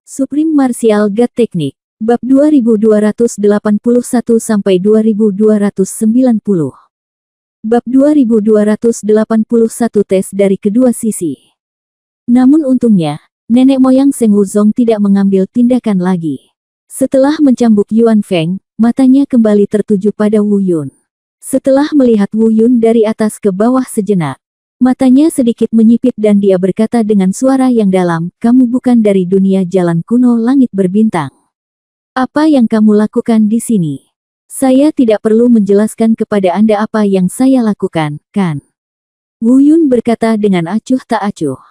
Supreme Martial God Technique. Bab 2281-2290. Bab 2281 tes dari kedua sisi. Namun untungnya, nenek moyang Seng Wuzong tidak mengambil tindakan lagi. Setelah mencambuk Yuan Feng, matanya kembali tertuju pada Wu Yun. Setelah melihat Wu Yun dari atas ke bawah sejenak, matanya sedikit menyipit dan dia berkata dengan suara yang dalam, "Kamu bukan dari dunia jalan kuno langit berbintang. Apa yang kamu lakukan di sini? Saya tidak perlu menjelaskan kepada Anda apa yang saya lakukan, kan?" Wu Yun berkata dengan acuh tak acuh.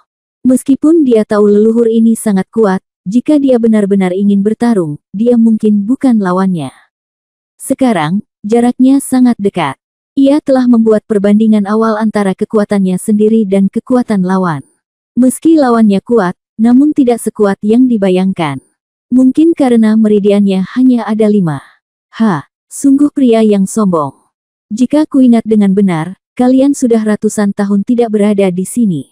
Meskipun dia tahu leluhur ini sangat kuat, jika dia benar-benar ingin bertarung, dia mungkin bukan lawannya. Sekarang, jaraknya sangat dekat. Ia telah membuat perbandingan awal antara kekuatannya sendiri dan kekuatan lawan. Meski lawannya kuat, namun tidak sekuat yang dibayangkan. Mungkin karena meridiannya hanya ada 5. Sungguh pria yang sombong. Jika kuingat dengan benar, kalian sudah ratusan tahun tidak berada di sini.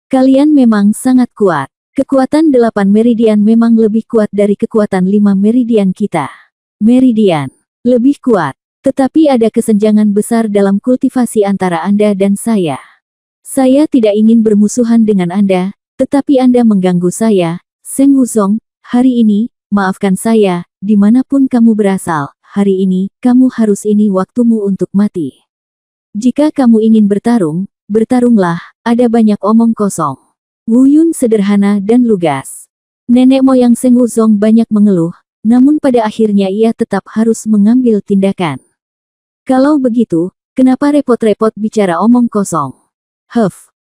Kalian memang sangat kuat. Kekuatan 8 meridian memang lebih kuat dari kekuatan 5 meridian kita. Meridian lebih kuat. Tetapi ada kesenjangan besar dalam kultivasi antara Anda dan saya. Saya tidak ingin bermusuhan dengan Anda, tetapi Anda mengganggu saya, Seng Wuzong. Hari ini, maafkan saya, dimanapun kamu berasal, hari ini, kamu harus ini waktumu untuk mati. Jika kamu ingin bertarung, bertarunglah, ada banyak omong kosong. Wu Yun sederhana dan lugas. Nenek moyang Seng Wuzong banyak mengeluh, namun pada akhirnya ia tetap harus mengambil tindakan. Kalau begitu, kenapa repot-repot bicara omong kosong?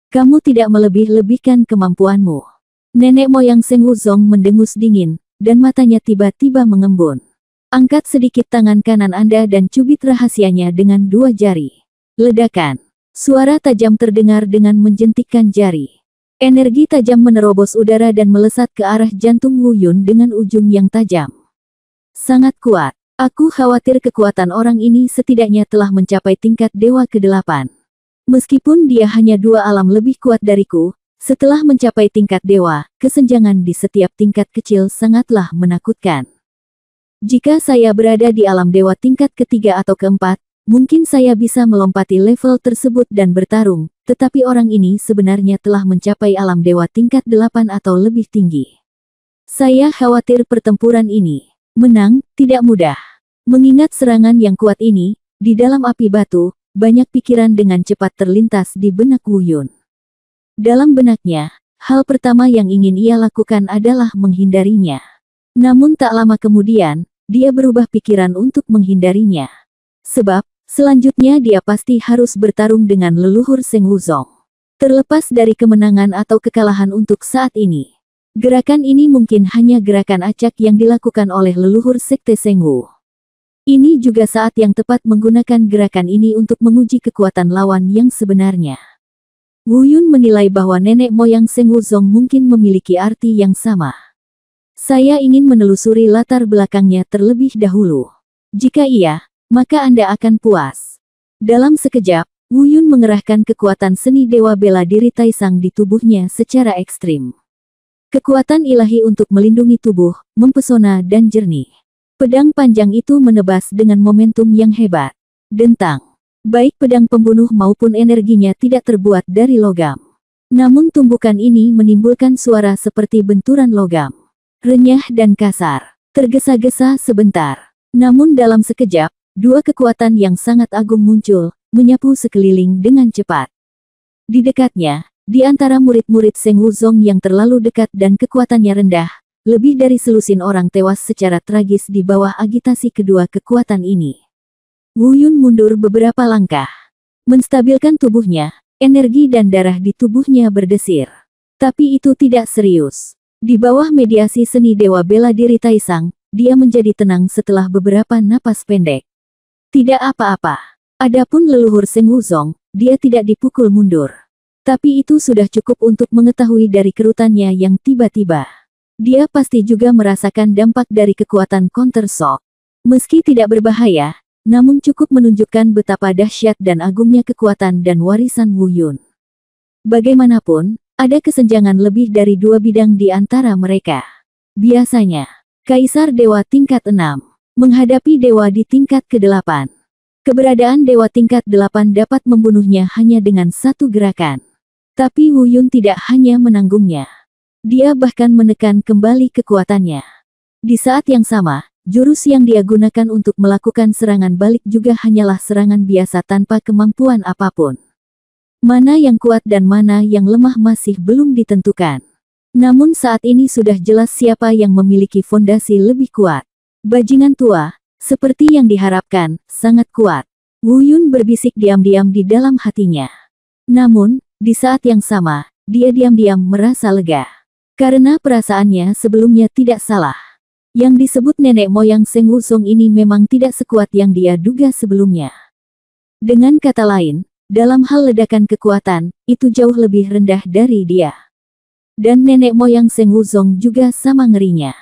Kamu tidak melebih-lebihkan kemampuanmu. Nenek moyang Seng Wuzong mendengus dingin, dan matanya tiba-tiba mengembun. Angkat sedikit tangan kanan Anda dan cubit rahasianya dengan 2 jari. Ledakan. Suara tajam terdengar dengan menjentikkan jari. Energi tajam menerobos udara dan melesat ke arah jantung Wu Yun dengan ujung yang tajam. Sangat kuat. Aku khawatir kekuatan orang ini setidaknya telah mencapai tingkat dewa ke-8. Meskipun dia hanya 2 alam lebih kuat dariku, setelah mencapai tingkat dewa, kesenjangan di setiap tingkat kecil sangatlah menakutkan. Jika saya berada di alam dewa tingkat ke-3 atau ke-4, mungkin saya bisa melompati level tersebut dan bertarung, tetapi orang ini sebenarnya telah mencapai alam dewa tingkat 8 atau lebih tinggi. Saya khawatir pertempuran ini menang tidak mudah. Mengingat serangan yang kuat ini, di dalam api batu, banyak pikiran dengan cepat terlintas di benak Wu Yun. Dalam benaknya, hal pertama yang ingin ia lakukan adalah menghindarinya. Namun tak lama kemudian, dia berubah pikiran untuk menghindarinya. Sebab, selanjutnya dia pasti harus bertarung dengan leluhur Seng Wuzong. Terlepas dari kemenangan atau kekalahan untuk saat ini. Gerakan ini mungkin hanya gerakan acak yang dilakukan oleh leluhur Sekte Seng Wu. Ini juga saat yang tepat menggunakan gerakan ini untuk menguji kekuatan lawan yang sebenarnya. Wu Yun menilai bahwa nenek moyang Seng Wuzong mungkin memiliki arti yang sama. Saya ingin menelusuri latar belakangnya terlebih dahulu. Jika iya, maka Anda akan puas. Dalam sekejap, Wu Yun mengerahkan kekuatan seni dewa bela diri Taisang di tubuhnya secara ekstrim. Kekuatan ilahi untuk melindungi tubuh, mempesona dan jernih. Pedang panjang itu menebas dengan momentum yang hebat. Dentang. Baik pedang pembunuh maupun energinya tidak terbuat dari logam. Namun tumbukan ini menimbulkan suara seperti benturan logam. Renyah dan kasar. Tergesa-gesa sebentar. Namun dalam sekejap, 2 kekuatan yang sangat agung muncul, menyapu sekeliling dengan cepat. Di dekatnya, di antara murid-murid Seng Wuzong yang terlalu dekat dan kekuatannya rendah, lebih dari selusin orang tewas secara tragis di bawah agitasi kedua kekuatan ini. Wu Yun mundur beberapa langkah. Menstabilkan tubuhnya, energi dan darah di tubuhnya berdesir. Tapi itu tidak serius. Di bawah mediasi seni dewa bela diri Taisang, dia menjadi tenang setelah beberapa napas pendek. Tidak apa-apa. Adapun leluhur Seng Wuzong, dia tidak dipukul mundur. Tapi itu sudah cukup untuk mengetahui dari kerutannya yang tiba-tiba. Dia pasti juga merasakan dampak dari kekuatan counter shock. Meski tidak berbahaya, namun cukup menunjukkan betapa dahsyat dan agungnya kekuatan dan warisan Wu Yun. Bagaimanapun, ada kesenjangan lebih dari 2 bidang di antara mereka. Biasanya, Kaisar Dewa tingkat 6 menghadapi dewa di tingkat ke-8. Keberadaan dewa tingkat 8 dapat membunuhnya hanya dengan satu gerakan. Tapi Wu Yun tidak hanya menanggungnya. Dia bahkan menekan kembali kekuatannya. Di saat yang sama, jurus yang dia gunakan untuk melakukan serangan balik juga hanyalah serangan biasa tanpa kemampuan apapun. Mana yang kuat dan mana yang lemah masih belum ditentukan. Namun saat ini sudah jelas siapa yang memiliki fondasi lebih kuat. Bajingan tua, seperti yang diharapkan, sangat kuat. Wu Yun berbisik diam-diam di dalam hatinya. Namun, di saat yang sama, dia diam-diam merasa lega. Karena perasaannya sebelumnya tidak salah. Yang disebut nenek moyang Seng Wuzong ini memang tidak sekuat yang dia duga sebelumnya. Dengan kata lain, dalam hal ledakan kekuatan, itu jauh lebih rendah dari dia. Dan nenek moyang Seng Wuzong juga sama ngerinya.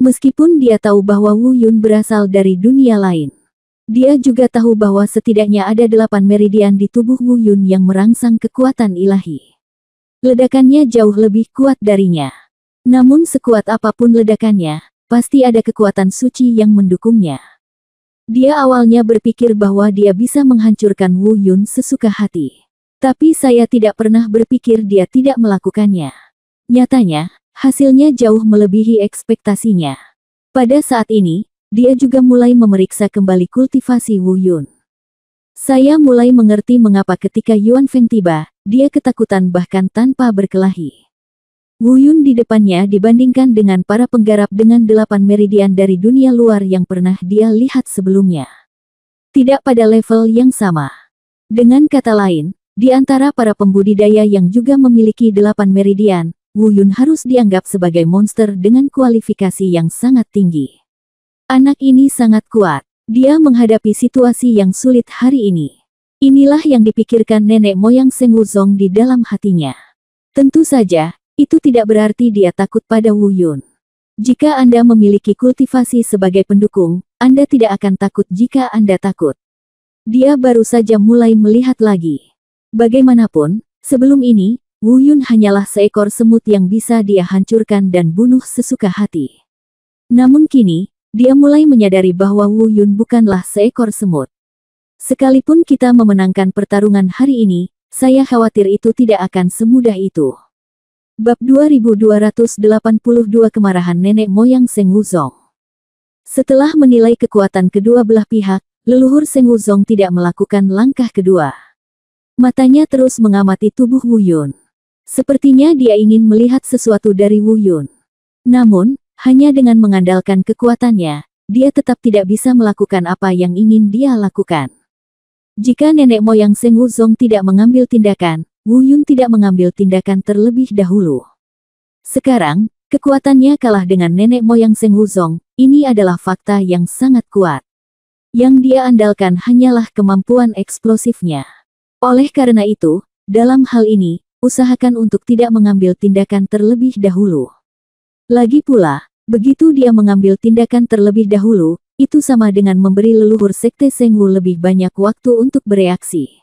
Meskipun dia tahu bahwa Wu Yun berasal dari dunia lain. Dia juga tahu bahwa setidaknya ada 8 meridian di tubuh Wu Yun yang merangsang kekuatan ilahi. Ledakannya jauh lebih kuat darinya. Namun sekuat apapun ledakannya, pasti ada kekuatan suci yang mendukungnya. Dia awalnya berpikir bahwa dia bisa menghancurkan Wu Yun sesuka hati. Tapi saya tidak pernah berpikir dia tidak melakukannya. Nyatanya, hasilnya jauh melebihi ekspektasinya. Pada saat ini, dia juga mulai memeriksa kembali kultivasi Wu Yun. Saya mulai mengerti mengapa ketika Yuan Feng tiba, dia ketakutan bahkan tanpa berkelahi. Wu Yun di depannya dibandingkan dengan para penggarap dengan 8 meridian dari dunia luar yang pernah dia lihat sebelumnya. Tidak pada level yang sama. Dengan kata lain, di antara para pembudidaya yang juga memiliki 8 meridian, Wu Yun harus dianggap sebagai monster dengan kualifikasi yang sangat tinggi. Anak ini sangat kuat. Dia menghadapi situasi yang sulit hari ini. Inilah yang dipikirkan nenek moyang Seng Wuzong di dalam hatinya. Tentu saja, itu tidak berarti dia takut pada Wu Yun. Jika Anda memiliki kultivasi sebagai pendukung, Anda tidak akan takut jika Anda takut. Dia baru saja mulai melihat lagi. Bagaimanapun, sebelum ini, Wu Yun hanyalah seekor semut yang bisa dia hancurkan dan bunuh sesuka hati. Namun kini, dia mulai menyadari bahwa Wu Yun bukanlah seekor semut. Sekalipun kita memenangkan pertarungan hari ini, saya khawatir itu tidak akan semudah itu. Bab 2282 Kemarahan Nenek Moyang Seng Wuzong. Setelah menilai kekuatan kedua belah pihak, leluhur Seng Wuzong tidak melakukan langkah kedua. Matanya terus mengamati tubuh Wu Yun. Sepertinya dia ingin melihat sesuatu dari Wu Yun. Namun, hanya dengan mengandalkan kekuatannya, dia tetap tidak bisa melakukan apa yang ingin dia lakukan. Jika nenek moyang Seng Wuzong tidak mengambil tindakan, Wu Yun tidak mengambil tindakan terlebih dahulu. Sekarang, kekuatannya kalah dengan nenek moyang Seng Wuzong, ini adalah fakta yang sangat kuat. Yang dia andalkan hanyalah kemampuan eksplosifnya. Oleh karena itu, dalam hal ini, usahakan untuk tidak mengambil tindakan terlebih dahulu. Lagi pula, begitu dia mengambil tindakan terlebih dahulu, itu sama dengan memberi leluhur Sekte Seng Wu lebih banyak waktu untuk bereaksi.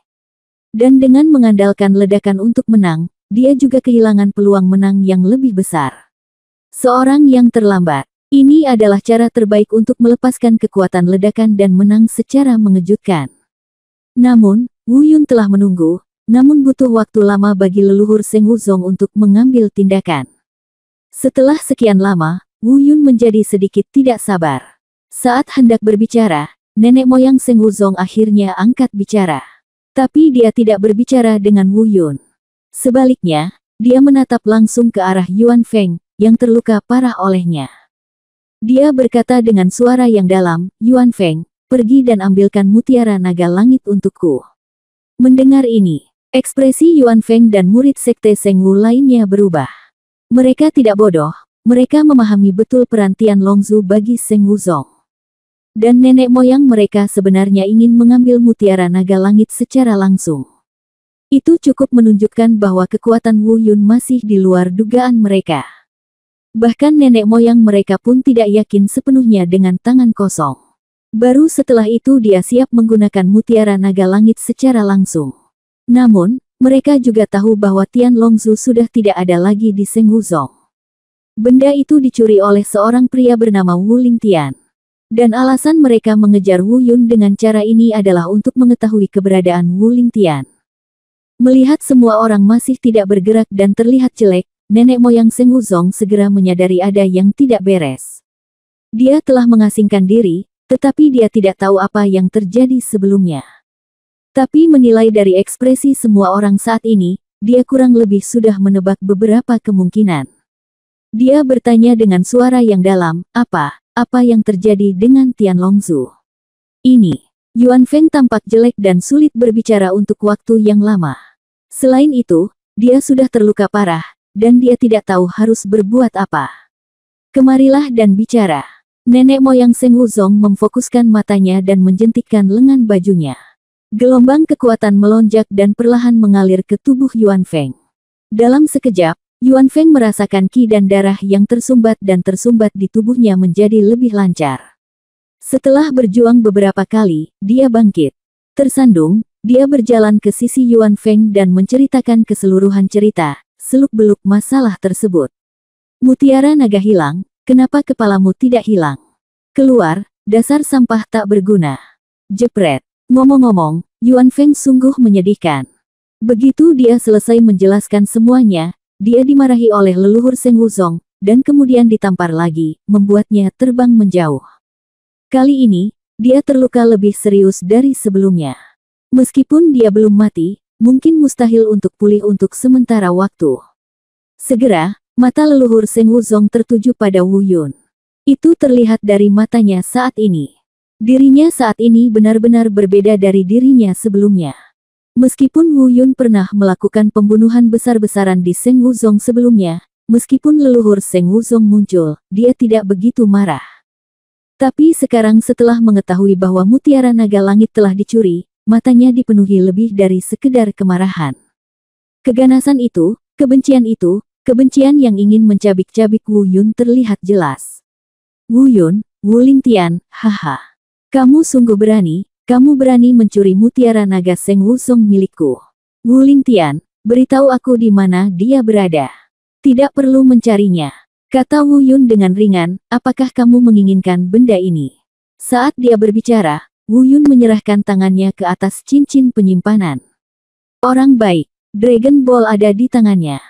Dan dengan mengandalkan ledakan untuk menang, dia juga kehilangan peluang menang yang lebih besar. Seorang yang terlambat, ini adalah cara terbaik untuk melepaskan kekuatan ledakan dan menang secara mengejutkan. Namun, Wu Yun telah menunggu, namun butuh waktu lama bagi leluhur Seng Wuzong untuk mengambil tindakan. Setelah sekian lama, Wu Yun menjadi sedikit tidak sabar. Saat hendak berbicara, nenek moyang Seng Wuzong akhirnya angkat bicara. Tapi dia tidak berbicara dengan Wu Yun. Sebaliknya, dia menatap langsung ke arah Yuan Feng, yang terluka parah olehnya. Dia berkata dengan suara yang dalam, "Yuan Feng, pergi dan ambilkan mutiara naga langit untukku." Mendengar ini, ekspresi Yuan Feng dan murid Sekte Seng Wu lainnya berubah. Mereka tidak bodoh, mereka memahami betul peran Tian Longzu bagi Seng Wuzong. Dan nenek moyang mereka sebenarnya ingin mengambil mutiara naga langit secara langsung. Itu cukup menunjukkan bahwa kekuatan Wu Yun masih di luar dugaan mereka. Bahkan nenek moyang mereka pun tidak yakin sepenuhnya dengan tangan kosong. Baru setelah itu dia siap menggunakan mutiara naga langit secara langsung. Namun, mereka juga tahu bahwa Tian Longzu sudah tidak ada lagi di Seng Wuzong. Benda itu dicuri oleh seorang pria bernama Wu Lingtian. Dan alasan mereka mengejar Wu Yun dengan cara ini adalah untuk mengetahui keberadaan Wu Lingtian. Melihat semua orang masih tidak bergerak dan terlihat jelek, nenek moyang Seng Wuzong segera menyadari ada yang tidak beres. Dia telah mengasingkan diri, tetapi dia tidak tahu apa yang terjadi sebelumnya. Tapi menilai dari ekspresi semua orang saat ini, dia kurang lebih sudah menebak beberapa kemungkinan. Dia bertanya dengan suara yang dalam, apa yang terjadi dengan Tian Longzu? Ini, Yuan Feng tampak jelek dan sulit berbicara untuk waktu yang lama. Selain itu, dia sudah terluka parah, dan dia tidak tahu harus berbuat apa. Kemarilah dan bicara. Nenek moyang Seng Wuzong memfokuskan matanya dan menjentikkan lengan bajunya. Gelombang kekuatan melonjak dan perlahan mengalir ke tubuh Yuan Feng. Dalam sekejap, Yuan Feng merasakan qi dan darah yang tersumbat di tubuhnya menjadi lebih lancar. Setelah berjuang beberapa kali, dia bangkit. Tersandung, dia berjalan ke sisi Yuan Feng dan menceritakan keseluruhan cerita, seluk-beluk masalah tersebut. Mutiara naga hilang, kenapa kepalamu tidak hilang? Keluar, dasar sampah tak berguna. Jepret. Ngomong-ngomong, Yuan Feng sungguh menyedihkan. Begitu dia selesai menjelaskan semuanya, dia dimarahi oleh leluhur Seng Wuzong, dan kemudian ditampar lagi, membuatnya terbang menjauh. Kali ini, dia terluka lebih serius dari sebelumnya. Meskipun dia belum mati, mungkin mustahil untuk pulih untuk sementara waktu. Segera, mata leluhur Seng Wuzong tertuju pada Wu Yun. Itu terlihat dari matanya saat ini. Dirinya saat ini benar-benar berbeda dari dirinya sebelumnya. Meskipun Wu Yun pernah melakukan pembunuhan besar-besaran di Seng Wuzong sebelumnya, meskipun leluhur Seng Wuzong muncul, dia tidak begitu marah. Tapi sekarang setelah mengetahui bahwa mutiara naga langit telah dicuri, matanya dipenuhi lebih dari sekedar kemarahan. Keganasan itu, kebencian yang ingin mencabik-cabik Wu Yun terlihat jelas. Wu Yun, Wu Lingtian, haha. Kamu sungguh berani, kamu berani mencuri mutiara naga Seng Wuzong milikku. Wu Lingtian, beritahu aku di mana dia berada. Tidak perlu mencarinya, kata Wu Yun dengan ringan, apakah kamu menginginkan benda ini? Saat dia berbicara, Wu Yun menyerahkan tangannya ke atas cincin penyimpanan. Orang baik, Dragon Ball ada di tangannya.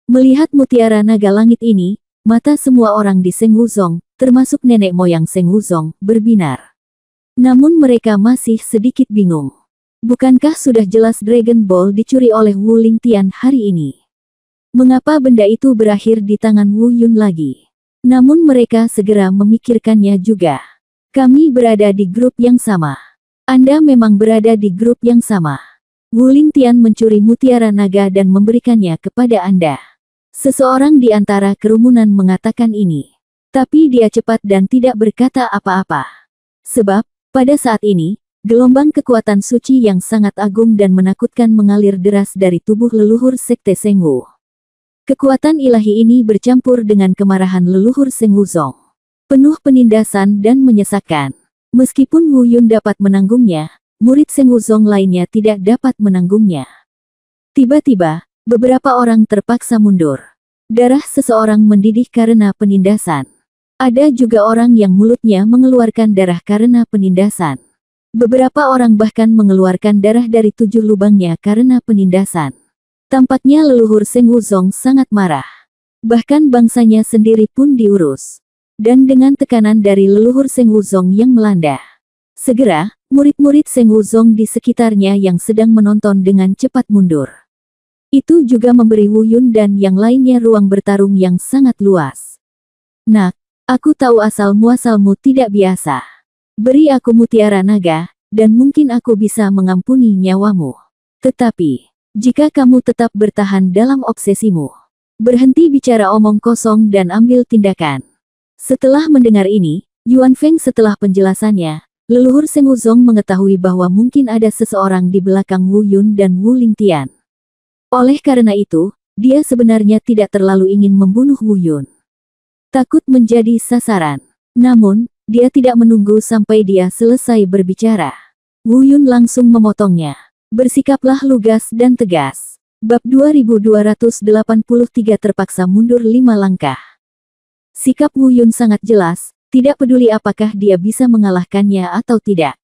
Melihat mutiara naga langit ini, mata semua orang di Seng Wuzong, termasuk nenek moyang Seng Wuzong, berbinar. Namun mereka masih sedikit bingung. Bukankah sudah jelas Dragon Ball dicuri oleh Wu Lingtian hari ini? Mengapa benda itu berakhir di tangan Wu Yun lagi? Namun mereka segera memikirkannya juga. Kami berada di grup yang sama. Anda memang berada di grup yang sama. Wu Lingtian mencuri mutiara naga dan memberikannya kepada Anda. Seseorang di antara kerumunan mengatakan ini. Tapi dia cepat dan tidak berkata apa-apa. Sebab, pada saat ini, gelombang kekuatan suci yang sangat agung dan menakutkan mengalir deras dari tubuh leluhur Sekte Seng Wu. Kekuatan ilahi ini bercampur dengan kemarahan leluhur Seng Wuzong. Penuh penindasan dan menyesakkan. Meskipun Wu Yun dapat menanggungnya, murid Seng Wuzong lainnya tidak dapat menanggungnya. Tiba-tiba, beberapa orang terpaksa mundur. Darah seseorang mendidih karena penindasan. Ada juga orang yang mulutnya mengeluarkan darah karena penindasan. Beberapa orang bahkan mengeluarkan darah dari 7 lubangnya karena penindasan. Tampaknya leluhur Seng Wuzong sangat marah. Bahkan bangsanya sendiri pun diurus. Dan dengan tekanan dari leluhur Seng Wuzong yang melanda. Segera, murid-murid Seng Wuzong di sekitarnya yang sedang menonton dengan cepat mundur. Itu juga memberi Wu Yun dan yang lainnya ruang bertarung yang sangat luas. Nak, aku tahu asal-muasalmu tidak biasa. Beri aku mutiara naga, dan mungkin aku bisa mengampuni nyawamu. Tetapi, jika kamu tetap bertahan dalam obsesimu, berhenti bicara omong kosong dan ambil tindakan. Setelah mendengar ini, Yuan Feng setelah penjelasannya, leluhur Seng Wuzong mengetahui bahwa mungkin ada seseorang di belakang Wu Yun dan Wu Lingtian. Oleh karena itu, dia sebenarnya tidak terlalu ingin membunuh Wu Yun. Takut menjadi sasaran. Namun, dia tidak menunggu sampai dia selesai berbicara. Wu Yun langsung memotongnya. Bersikaplah lugas dan tegas. Bab 2283 terpaksa mundur 5 langkah. Sikap Wu Yun sangat jelas, tidak peduli apakah dia bisa mengalahkannya atau tidak.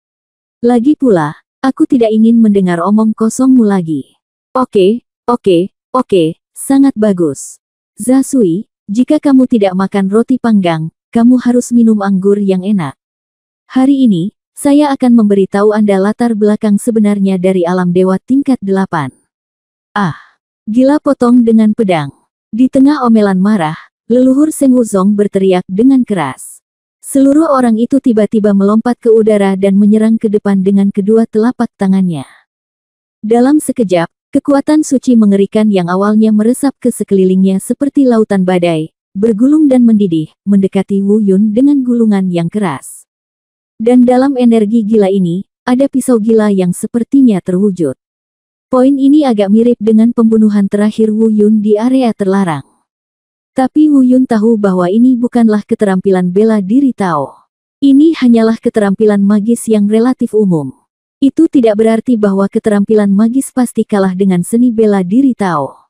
Lagi pula, aku tidak ingin mendengar omong kosongmu lagi. Oke, sangat bagus. Zasui, jika kamu tidak makan roti panggang, kamu harus minum anggur yang enak. Hari ini, saya akan memberitahu Anda latar belakang sebenarnya dari alam dewa tingkat 8. Ah, gila potong dengan pedang. Di tengah omelan marah, leluhur Seng Wuzong berteriak dengan keras. Seluruh orang itu tiba-tiba melompat ke udara dan menyerang ke depan dengan kedua telapak tangannya. Dalam sekejap, kekuatan suci mengerikan yang awalnya meresap ke sekelilingnya seperti lautan badai, bergulung dan mendidih, mendekati Wu Yun dengan gulungan yang keras. Dan dalam energi gila ini, ada pisau gila yang sepertinya terwujud. Poin ini agak mirip dengan pembunuhan terakhir Wu Yun di area terlarang. Tapi Wu Yun tahu bahwa ini bukanlah keterampilan bela diri Tao. Ini hanyalah keterampilan magis yang relatif umum. Itu tidak berarti bahwa keterampilan magis pasti kalah dengan seni bela diri Tao.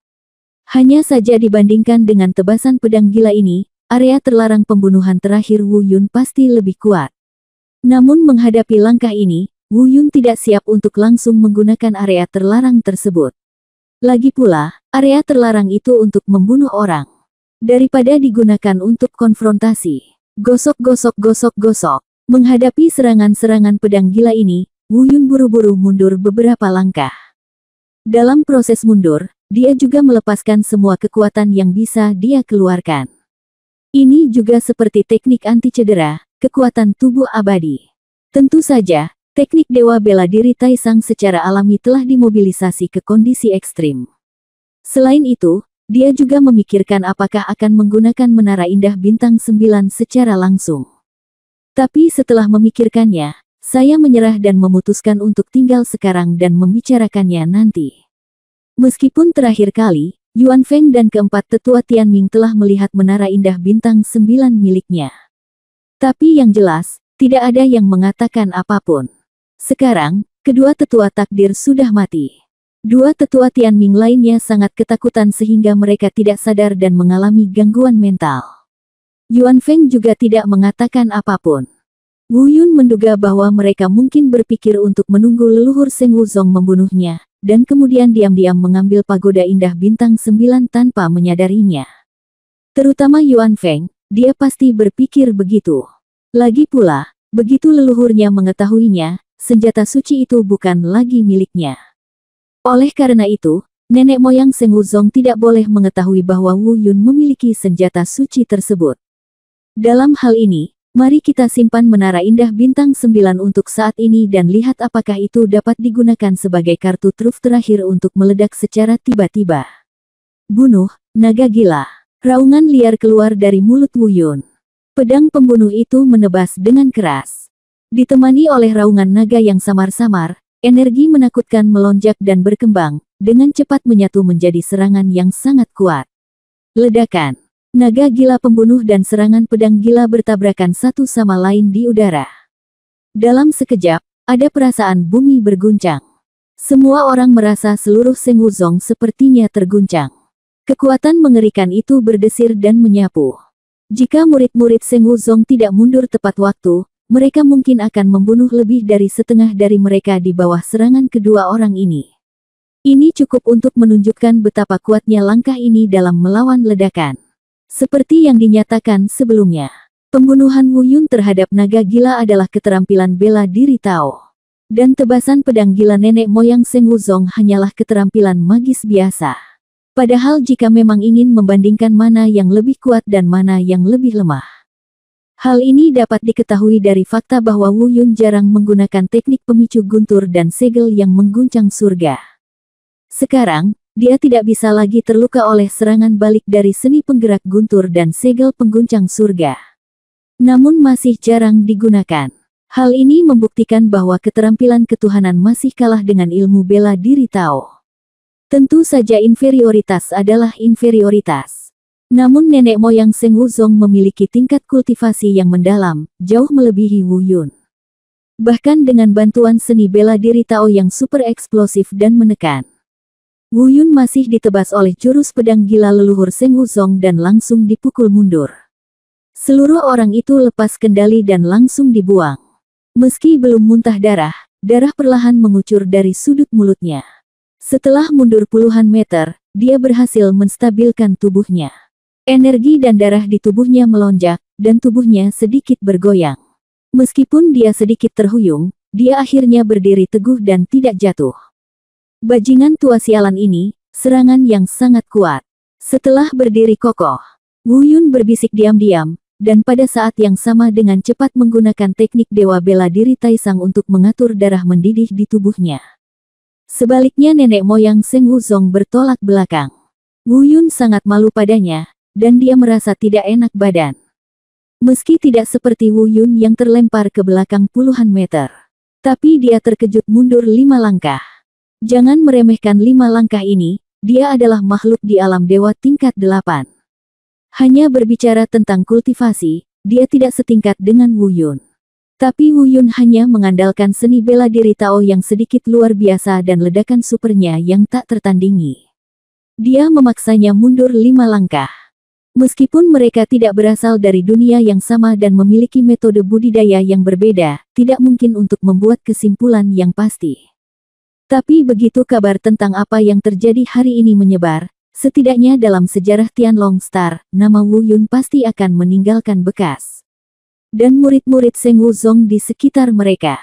Hanya saja dibandingkan dengan tebasan pedang gila ini, area terlarang pembunuhan terakhir Wu Yun pasti lebih kuat. Namun menghadapi langkah ini, Wu Yun tidak siap untuk langsung menggunakan area terlarang tersebut. Lagi pula, area terlarang itu untuk membunuh orang. Daripada digunakan untuk konfrontasi. Gosok. Menghadapi serangan-serangan pedang gila ini, Wu Yun buru-buru mundur beberapa langkah. Dalam proses mundur, dia juga melepaskan semua kekuatan yang bisa dia keluarkan. Ini juga seperti teknik anti cedera, kekuatan tubuh abadi. Tentu saja, teknik dewa bela diri Taisang secara alami telah dimobilisasi ke kondisi ekstrim. Selain itu, dia juga memikirkan apakah akan menggunakan Menara Indah Bintang 9 secara langsung. Tapi setelah memikirkannya, saya menyerah dan memutuskan untuk tinggal sekarang dan membicarakannya nanti. Meskipun terakhir kali, Yuan Feng dan keempat tetua Tianming telah melihat Menara Indah Bintang 9 miliknya. Tapi yang jelas, tidak ada yang mengatakan apapun. Sekarang, kedua tetua takdir sudah mati. Dua tetua Tianming lainnya sangat ketakutan sehingga mereka tidak sadar dan mengalami gangguan mental. Yuan Feng juga tidak mengatakan apapun. Wu Yun menduga bahwa mereka mungkin berpikir untuk menunggu leluhur Seng Wuzong membunuhnya, dan kemudian diam-diam mengambil pagoda indah bintang 9 tanpa menyadarinya. Terutama Yuan Feng, dia pasti berpikir begitu. Lagi pula, begitu leluhurnya mengetahuinya, senjata suci itu bukan lagi miliknya. Oleh karena itu, nenek moyang Seng Wuzong tidak boleh mengetahui bahwa Wu Yun memiliki senjata suci tersebut. Dalam hal ini, mari kita simpan Menara Indah Bintang 9 untuk saat ini dan lihat apakah itu dapat digunakan sebagai kartu truf terakhir untuk meledak secara tiba-tiba. Bunuh, naga gila. Raungan liar keluar dari mulut Wu Yun. Pedang pembunuh itu menebas dengan keras. Ditemani oleh raungan naga yang samar-samar, energi menakutkan melonjak dan berkembang, dengan cepat menyatu menjadi serangan yang sangat kuat. Ledakan. Naga gila pembunuh dan serangan pedang gila bertabrakan satu sama lain di udara. Dalam sekejap, ada perasaan bumi berguncang. Semua orang merasa seluruh Seng Wuzong sepertinya terguncang. Kekuatan mengerikan itu berdesir dan menyapu. Jika murid-murid Seng Wuzong tidak mundur tepat waktu, mereka mungkin akan membunuh lebih dari setengah dari mereka di bawah serangan kedua orang ini. Ini cukup untuk menunjukkan betapa kuatnya langkah ini dalam melawan ledakan. Seperti yang dinyatakan sebelumnya, pembunuhan Wu Yun terhadap naga gila adalah keterampilan bela diri Tao. Dan tebasan pedang gila nenek moyang Seng Wuzong hanyalah keterampilan magis biasa. Padahal jika memang ingin membandingkan mana yang lebih kuat dan mana yang lebih lemah. Hal ini dapat diketahui dari fakta bahwa Wu Yun jarang menggunakan teknik pemicu guntur dan segel yang mengguncang surga. Sekarang, dia tidak bisa lagi terluka oleh serangan balik dari seni penggerak guntur dan segel pengguncang surga. Namun masih jarang digunakan. Hal ini membuktikan bahwa keterampilan ketuhanan masih kalah dengan ilmu bela diri Tao. Tentu saja inferioritas adalah inferioritas. Namun nenek moyang Seng Wuzong memiliki tingkat kultivasi yang mendalam, jauh melebihi Wu Yun. Bahkan dengan bantuan seni bela diri Tao yang super eksplosif dan menekan. Wu Yun masih ditebas oleh jurus pedang gila leluhur Seng Wuzong dan langsung dipukul mundur. Seluruh orang itu lepas kendali dan langsung dibuang. Meski belum muntah darah, darah perlahan mengucur dari sudut mulutnya. Setelah mundur puluhan meter, dia berhasil menstabilkan tubuhnya. Energi dan darah di tubuhnya melonjak, dan tubuhnya sedikit bergoyang. Meskipun dia sedikit terhuyung, dia akhirnya berdiri teguh dan tidak jatuh. Bajingan tua sialan ini, serangan yang sangat kuat. Setelah berdiri kokoh, Wu Yun berbisik diam-diam, dan pada saat yang sama dengan cepat menggunakan teknik dewa bela diri Taisang untuk mengatur darah mendidih di tubuhnya. Sebaliknya nenek moyang Seng Wuzong bertolak belakang. Wu Yun sangat malu padanya, dan dia merasa tidak enak badan. Meski tidak seperti Wu Yun yang terlempar ke belakang puluhan meter. Tapi dia terkejut mundur 5 langkah. Jangan meremehkan 5 langkah ini, dia adalah makhluk di alam dewa tingkat 8. Hanya berbicara tentang kultivasi, dia tidak setingkat dengan Wu Yun. Tapi Wu Yun hanya mengandalkan seni bela diri Tao yang sedikit luar biasa dan ledakan supernya yang tak tertandingi. Dia memaksanya mundur 5 langkah. Meskipun mereka tidak berasal dari dunia yang sama dan memiliki metode budidaya yang berbeda, tidak mungkin untuk membuat kesimpulan yang pasti. Tapi begitu kabar tentang apa yang terjadi hari ini menyebar, setidaknya dalam sejarah Tianlong Star, nama Wu Yun pasti akan meninggalkan bekas. Dan murid-murid Seng Wuzong di sekitar mereka.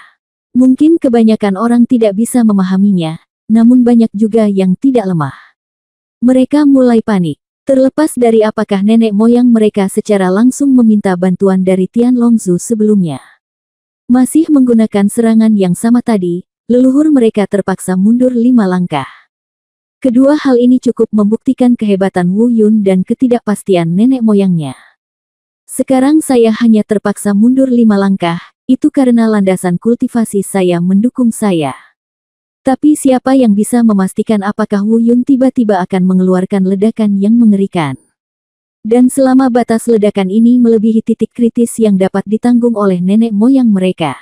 Mungkin kebanyakan orang tidak bisa memahaminya, namun banyak juga yang tidak lemah. Mereka mulai panik. Terlepas dari apakah nenek moyang mereka secara langsung meminta bantuan dari Tianlong Zhu sebelumnya. Masih menggunakan serangan yang sama tadi, leluhur mereka terpaksa mundur 5 langkah. Kedua hal ini cukup membuktikan kehebatan Wu Yun dan ketidakpastian nenek moyangnya. Sekarang saya hanya terpaksa mundur 5 langkah, itu karena landasan kultivasi saya mendukung saya. Tapi siapa yang bisa memastikan apakah Wu Yun tiba-tiba akan mengeluarkan ledakan yang mengerikan? Dan selama batas ledakan ini melebihi titik kritis yang dapat ditanggung oleh nenek moyang mereka,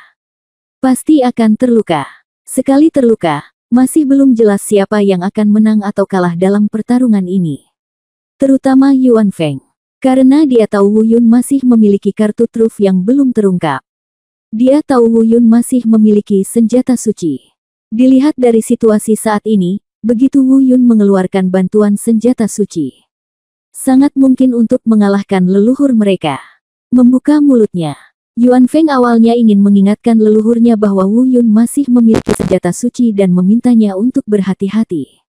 pasti akan terluka. Sekali terluka, masih belum jelas siapa yang akan menang atau kalah dalam pertarungan ini. Terutama Yuan Feng. Karena dia tahu Wu Yun masih memiliki kartu truf yang belum terungkap. Dia tahu Wu Yun masih memiliki senjata suci. Dilihat dari situasi saat ini, begitu Wu Yun mengeluarkan bantuan senjata suci, sangat mungkin untuk mengalahkan leluhur mereka. Membuka mulutnya, Yuan Feng awalnya ingin mengingatkan leluhurnya bahwa Wu Yun masih memiliki senjata suci dan memintanya untuk berhati-hati.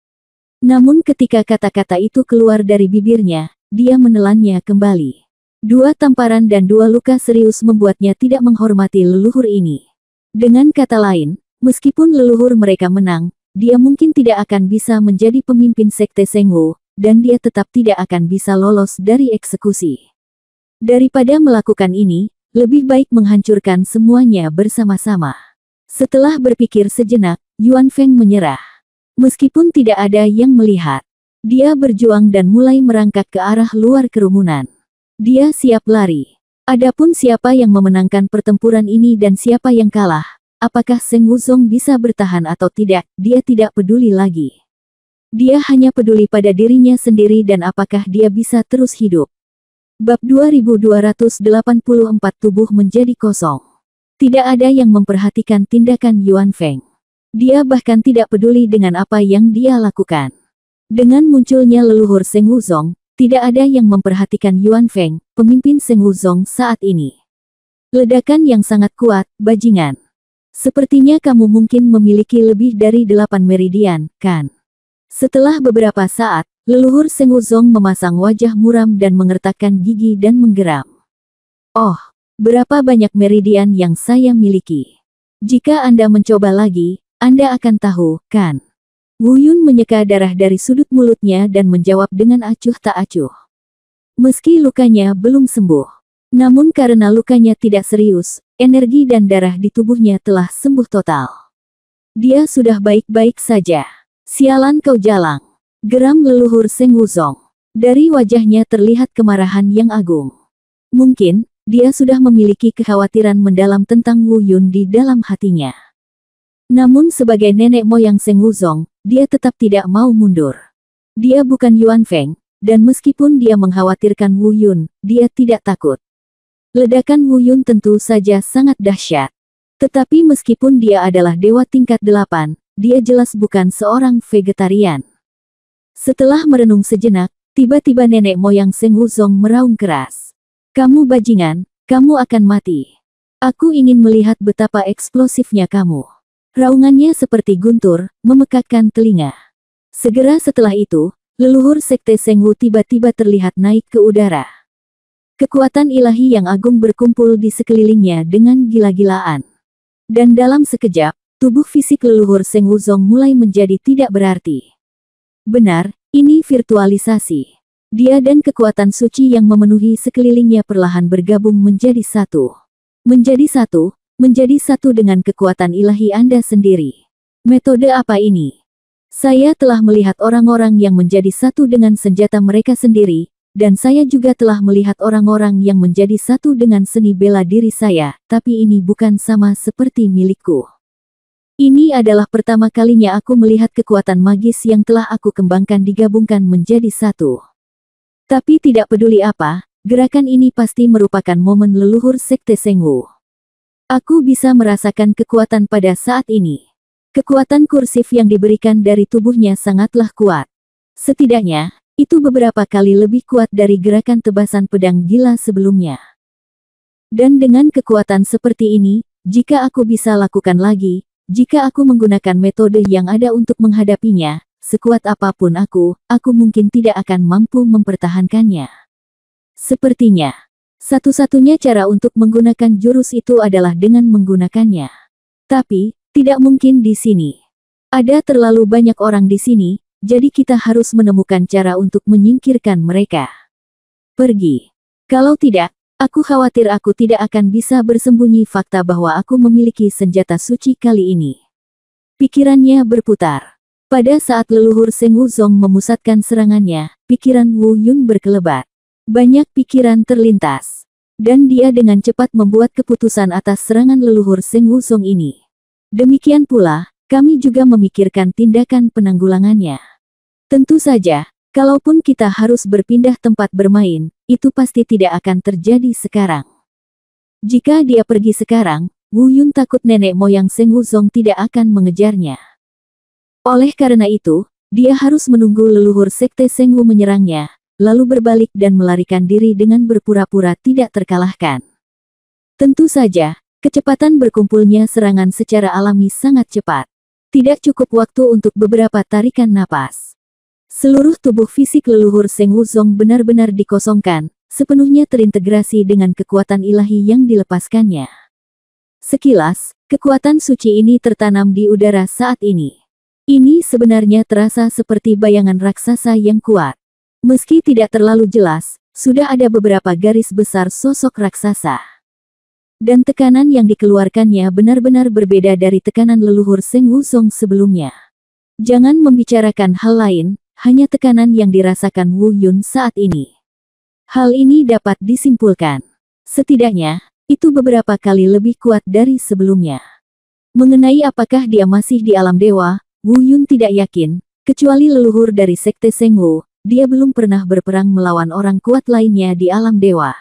Namun ketika kata-kata itu keluar dari bibirnya, dia menelannya kembali. 2 tamparan dan 2 luka serius membuatnya tidak menghormati leluhur ini. Dengan kata lain, meskipun leluhur mereka menang, dia mungkin tidak akan bisa menjadi pemimpin sekte Sengwu, dan dia tetap tidak akan bisa lolos dari eksekusi. Daripada melakukan ini, lebih baik menghancurkan semuanya bersama-sama. Setelah berpikir sejenak, Yuan Feng menyerah. Meskipun tidak ada yang melihat, dia berjuang dan mulai merangkak ke arah luar kerumunan. Dia siap lari. Adapun siapa yang memenangkan pertempuran ini dan siapa yang kalah, apakah Seng Wuzong bisa bertahan atau tidak, dia tidak peduli lagi. Dia hanya peduli pada dirinya sendiri dan apakah dia bisa terus hidup. Bab 2284 tubuh menjadi kosong. Tidak ada yang memperhatikan tindakan Yuan Feng. Dia bahkan tidak peduli dengan apa yang dia lakukan. Dengan munculnya leluhur Seng Wuzong, tidak ada yang memperhatikan Yuan Feng, pemimpin Seng Wuzong saat ini. Ledakan yang sangat kuat, bajingan. Sepertinya kamu mungkin memiliki lebih dari 8 meridian, kan? Setelah beberapa saat, leluhur Seng Wuzong memasang wajah muram dan mengertakkan gigi dan menggeram. Oh, berapa banyak meridian yang saya miliki. Jika Anda mencoba lagi, Anda akan tahu, kan? Wu Yun menyeka darah dari sudut mulutnya dan menjawab dengan acuh tak acuh. Meski lukanya belum sembuh, namun karena lukanya tidak serius, energi dan darah di tubuhnya telah sembuh total. Dia sudah baik-baik saja. Sialan kau jalang, geram leluhur Seng Wuzong. Dari wajahnya terlihat kemarahan yang agung. Mungkin, dia sudah memiliki kekhawatiran mendalam tentang Wu Yun di dalam hatinya. Namun sebagai nenek moyang Seng Wuzong, dia tetap tidak mau mundur. Dia bukan Yuan Feng, dan meskipun dia mengkhawatirkan Wu Yun, dia tidak takut. Ledakan Wu Yun tentu saja sangat dahsyat. Tetapi meskipun dia adalah dewa tingkat 8, dia jelas bukan seorang vegetarian. Setelah merenung sejenak, tiba-tiba nenek moyang Seng Wuzong meraung keras. Kamu bajingan, kamu akan mati. Aku ingin melihat betapa eksplosifnya kamu. Raungannya seperti guntur, memekakkan telinga. Segera setelah itu, leluhur Sekte Seng Wu tiba-tiba terlihat naik ke udara. Kekuatan ilahi yang agung berkumpul di sekelilingnya dengan gila-gilaan. Dan dalam sekejap, tubuh fisik leluhur Seng Wuzong mulai menjadi tidak berarti. Benar, ini virtualisasi. Dia dan kekuatan suci yang memenuhi sekelilingnya perlahan bergabung menjadi satu. Menjadi satu dengan kekuatan ilahi Anda sendiri. Metode apa ini? Saya telah melihat orang-orang yang menjadi satu dengan senjata mereka sendiri, dan saya juga telah melihat orang-orang yang menjadi satu dengan seni bela diri saya, tapi ini bukan sama seperti milikku. Ini adalah pertama kalinya aku melihat kekuatan magis yang telah aku kembangkan digabungkan menjadi satu. Tapi tidak peduli apa, gerakan ini pasti merupakan momen leluhur Sekte Seng Wu. Aku bisa merasakan kekuatan pada saat ini. Kekuatan kursif yang diberikan dari tubuhnya sangatlah kuat. Setidaknya, itu beberapa kali lebih kuat dari gerakan tebasan pedang gila sebelumnya. Dan dengan kekuatan seperti ini, jika aku bisa lakukan lagi, jika aku menggunakan metode yang ada untuk menghadapinya, sekuat apapun aku mungkin tidak akan mampu mempertahankannya. Sepertinya, satu-satunya cara untuk menggunakan jurus itu adalah dengan menggunakannya. Tapi, tidak mungkin di sini. Ada terlalu banyak orang di sini, jadi kita harus menemukan cara untuk menyingkirkan mereka. Pergi. Kalau tidak, aku khawatir aku tidak akan bisa bersembunyi fakta bahwa aku memiliki senjata suci kali ini. Pikirannya berputar. Pada saat leluhur Seng Wuzong memusatkan serangannya, pikiran Wu Yun berkelebat. Banyak pikiran terlintas. Dan dia dengan cepat membuat keputusan atas serangan leluhur Seng Wuzong ini. Demikian pula, kami juga memikirkan tindakan penanggulangannya. Tentu saja, kalaupun kita harus berpindah tempat bermain, itu pasti tidak akan terjadi sekarang. Jika dia pergi sekarang, Wu Yun takut nenek moyang Seng Wuzong tidak akan mengejarnya. Oleh karena itu, dia harus menunggu leluhur Sekte Seng Wu menyerangnya, lalu berbalik dan melarikan diri dengan berpura-pura tidak terkalahkan. Tentu saja, kecepatan berkumpulnya serangan secara alami sangat cepat. Tidak cukup waktu untuk beberapa tarikan napas. Seluruh tubuh fisik leluhur Seng Wuzong benar-benar dikosongkan, sepenuhnya terintegrasi dengan kekuatan ilahi yang dilepaskannya. Sekilas, kekuatan suci ini tertanam di udara saat ini. Ini sebenarnya terasa seperti bayangan raksasa yang kuat. Meski tidak terlalu jelas, sudah ada beberapa garis besar sosok raksasa. Dan tekanan yang dikeluarkannya benar-benar berbeda dari tekanan leluhur Seng Wuzong sebelumnya. Jangan membicarakan hal lain, hanya tekanan yang dirasakan Wu Yun saat ini. Hal ini dapat disimpulkan. Setidaknya, itu beberapa kali lebih kuat dari sebelumnya. Mengenai apakah dia masih di alam dewa, Wu Yun tidak yakin, kecuali leluhur dari Sekte Seng Wu, dia belum pernah berperang melawan orang kuat lainnya di alam dewa.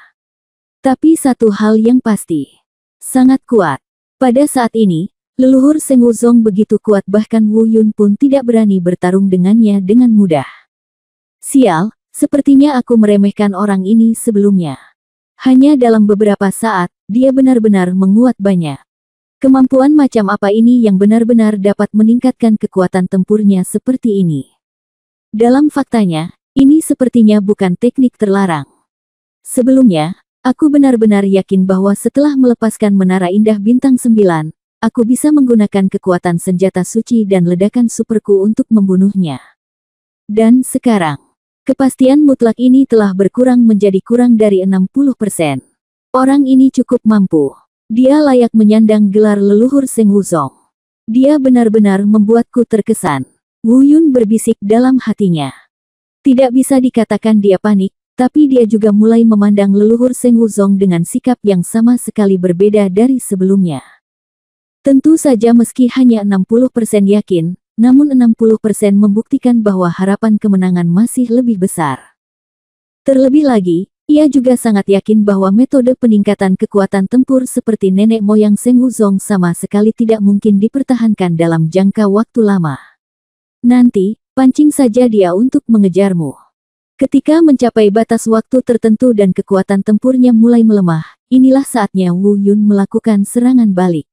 Tapi satu hal yang pasti, sangat kuat. Pada saat ini, leluhur Seng Wuzong begitu kuat bahkan Wu Yun pun tidak berani bertarung dengannya dengan mudah. Sial, sepertinya aku meremehkan orang ini sebelumnya. Hanya dalam beberapa saat, dia benar-benar menguat banyak. Kemampuan macam apa ini yang benar-benar dapat meningkatkan kekuatan tempurnya seperti ini? Dalam faktanya, ini sepertinya bukan teknik terlarang. Sebelumnya, aku benar-benar yakin bahwa setelah melepaskan Menara Indah Bintang 9, aku bisa menggunakan kekuatan senjata suci dan ledakan superku untuk membunuhnya. Dan sekarang, kepastian mutlak ini telah berkurang menjadi kurang dari 60%. Orang ini cukup mampu. Dia layak menyandang gelar leluhur Seng Wuzong. Dia benar-benar membuatku terkesan. Wu Yun berbisik dalam hatinya. Tidak bisa dikatakan dia panik, tapi dia juga mulai memandang leluhur Seng Wuzong dengan sikap yang sama sekali berbeda dari sebelumnya. Tentu saja meski hanya 60% yakin, namun 60% membuktikan bahwa harapan kemenangan masih lebih besar. Terlebih lagi, Ia juga sangat yakin bahwa metode peningkatan kekuatan tempur seperti nenek moyang Seng Wuzong sama sekali tidak mungkin dipertahankan dalam jangka waktu lama. Nanti, pancing saja dia untuk mengejarmu. Ketika mencapai batas waktu tertentu dan kekuatan tempurnya mulai melemah, inilah saatnya Wu Yun melakukan serangan balik.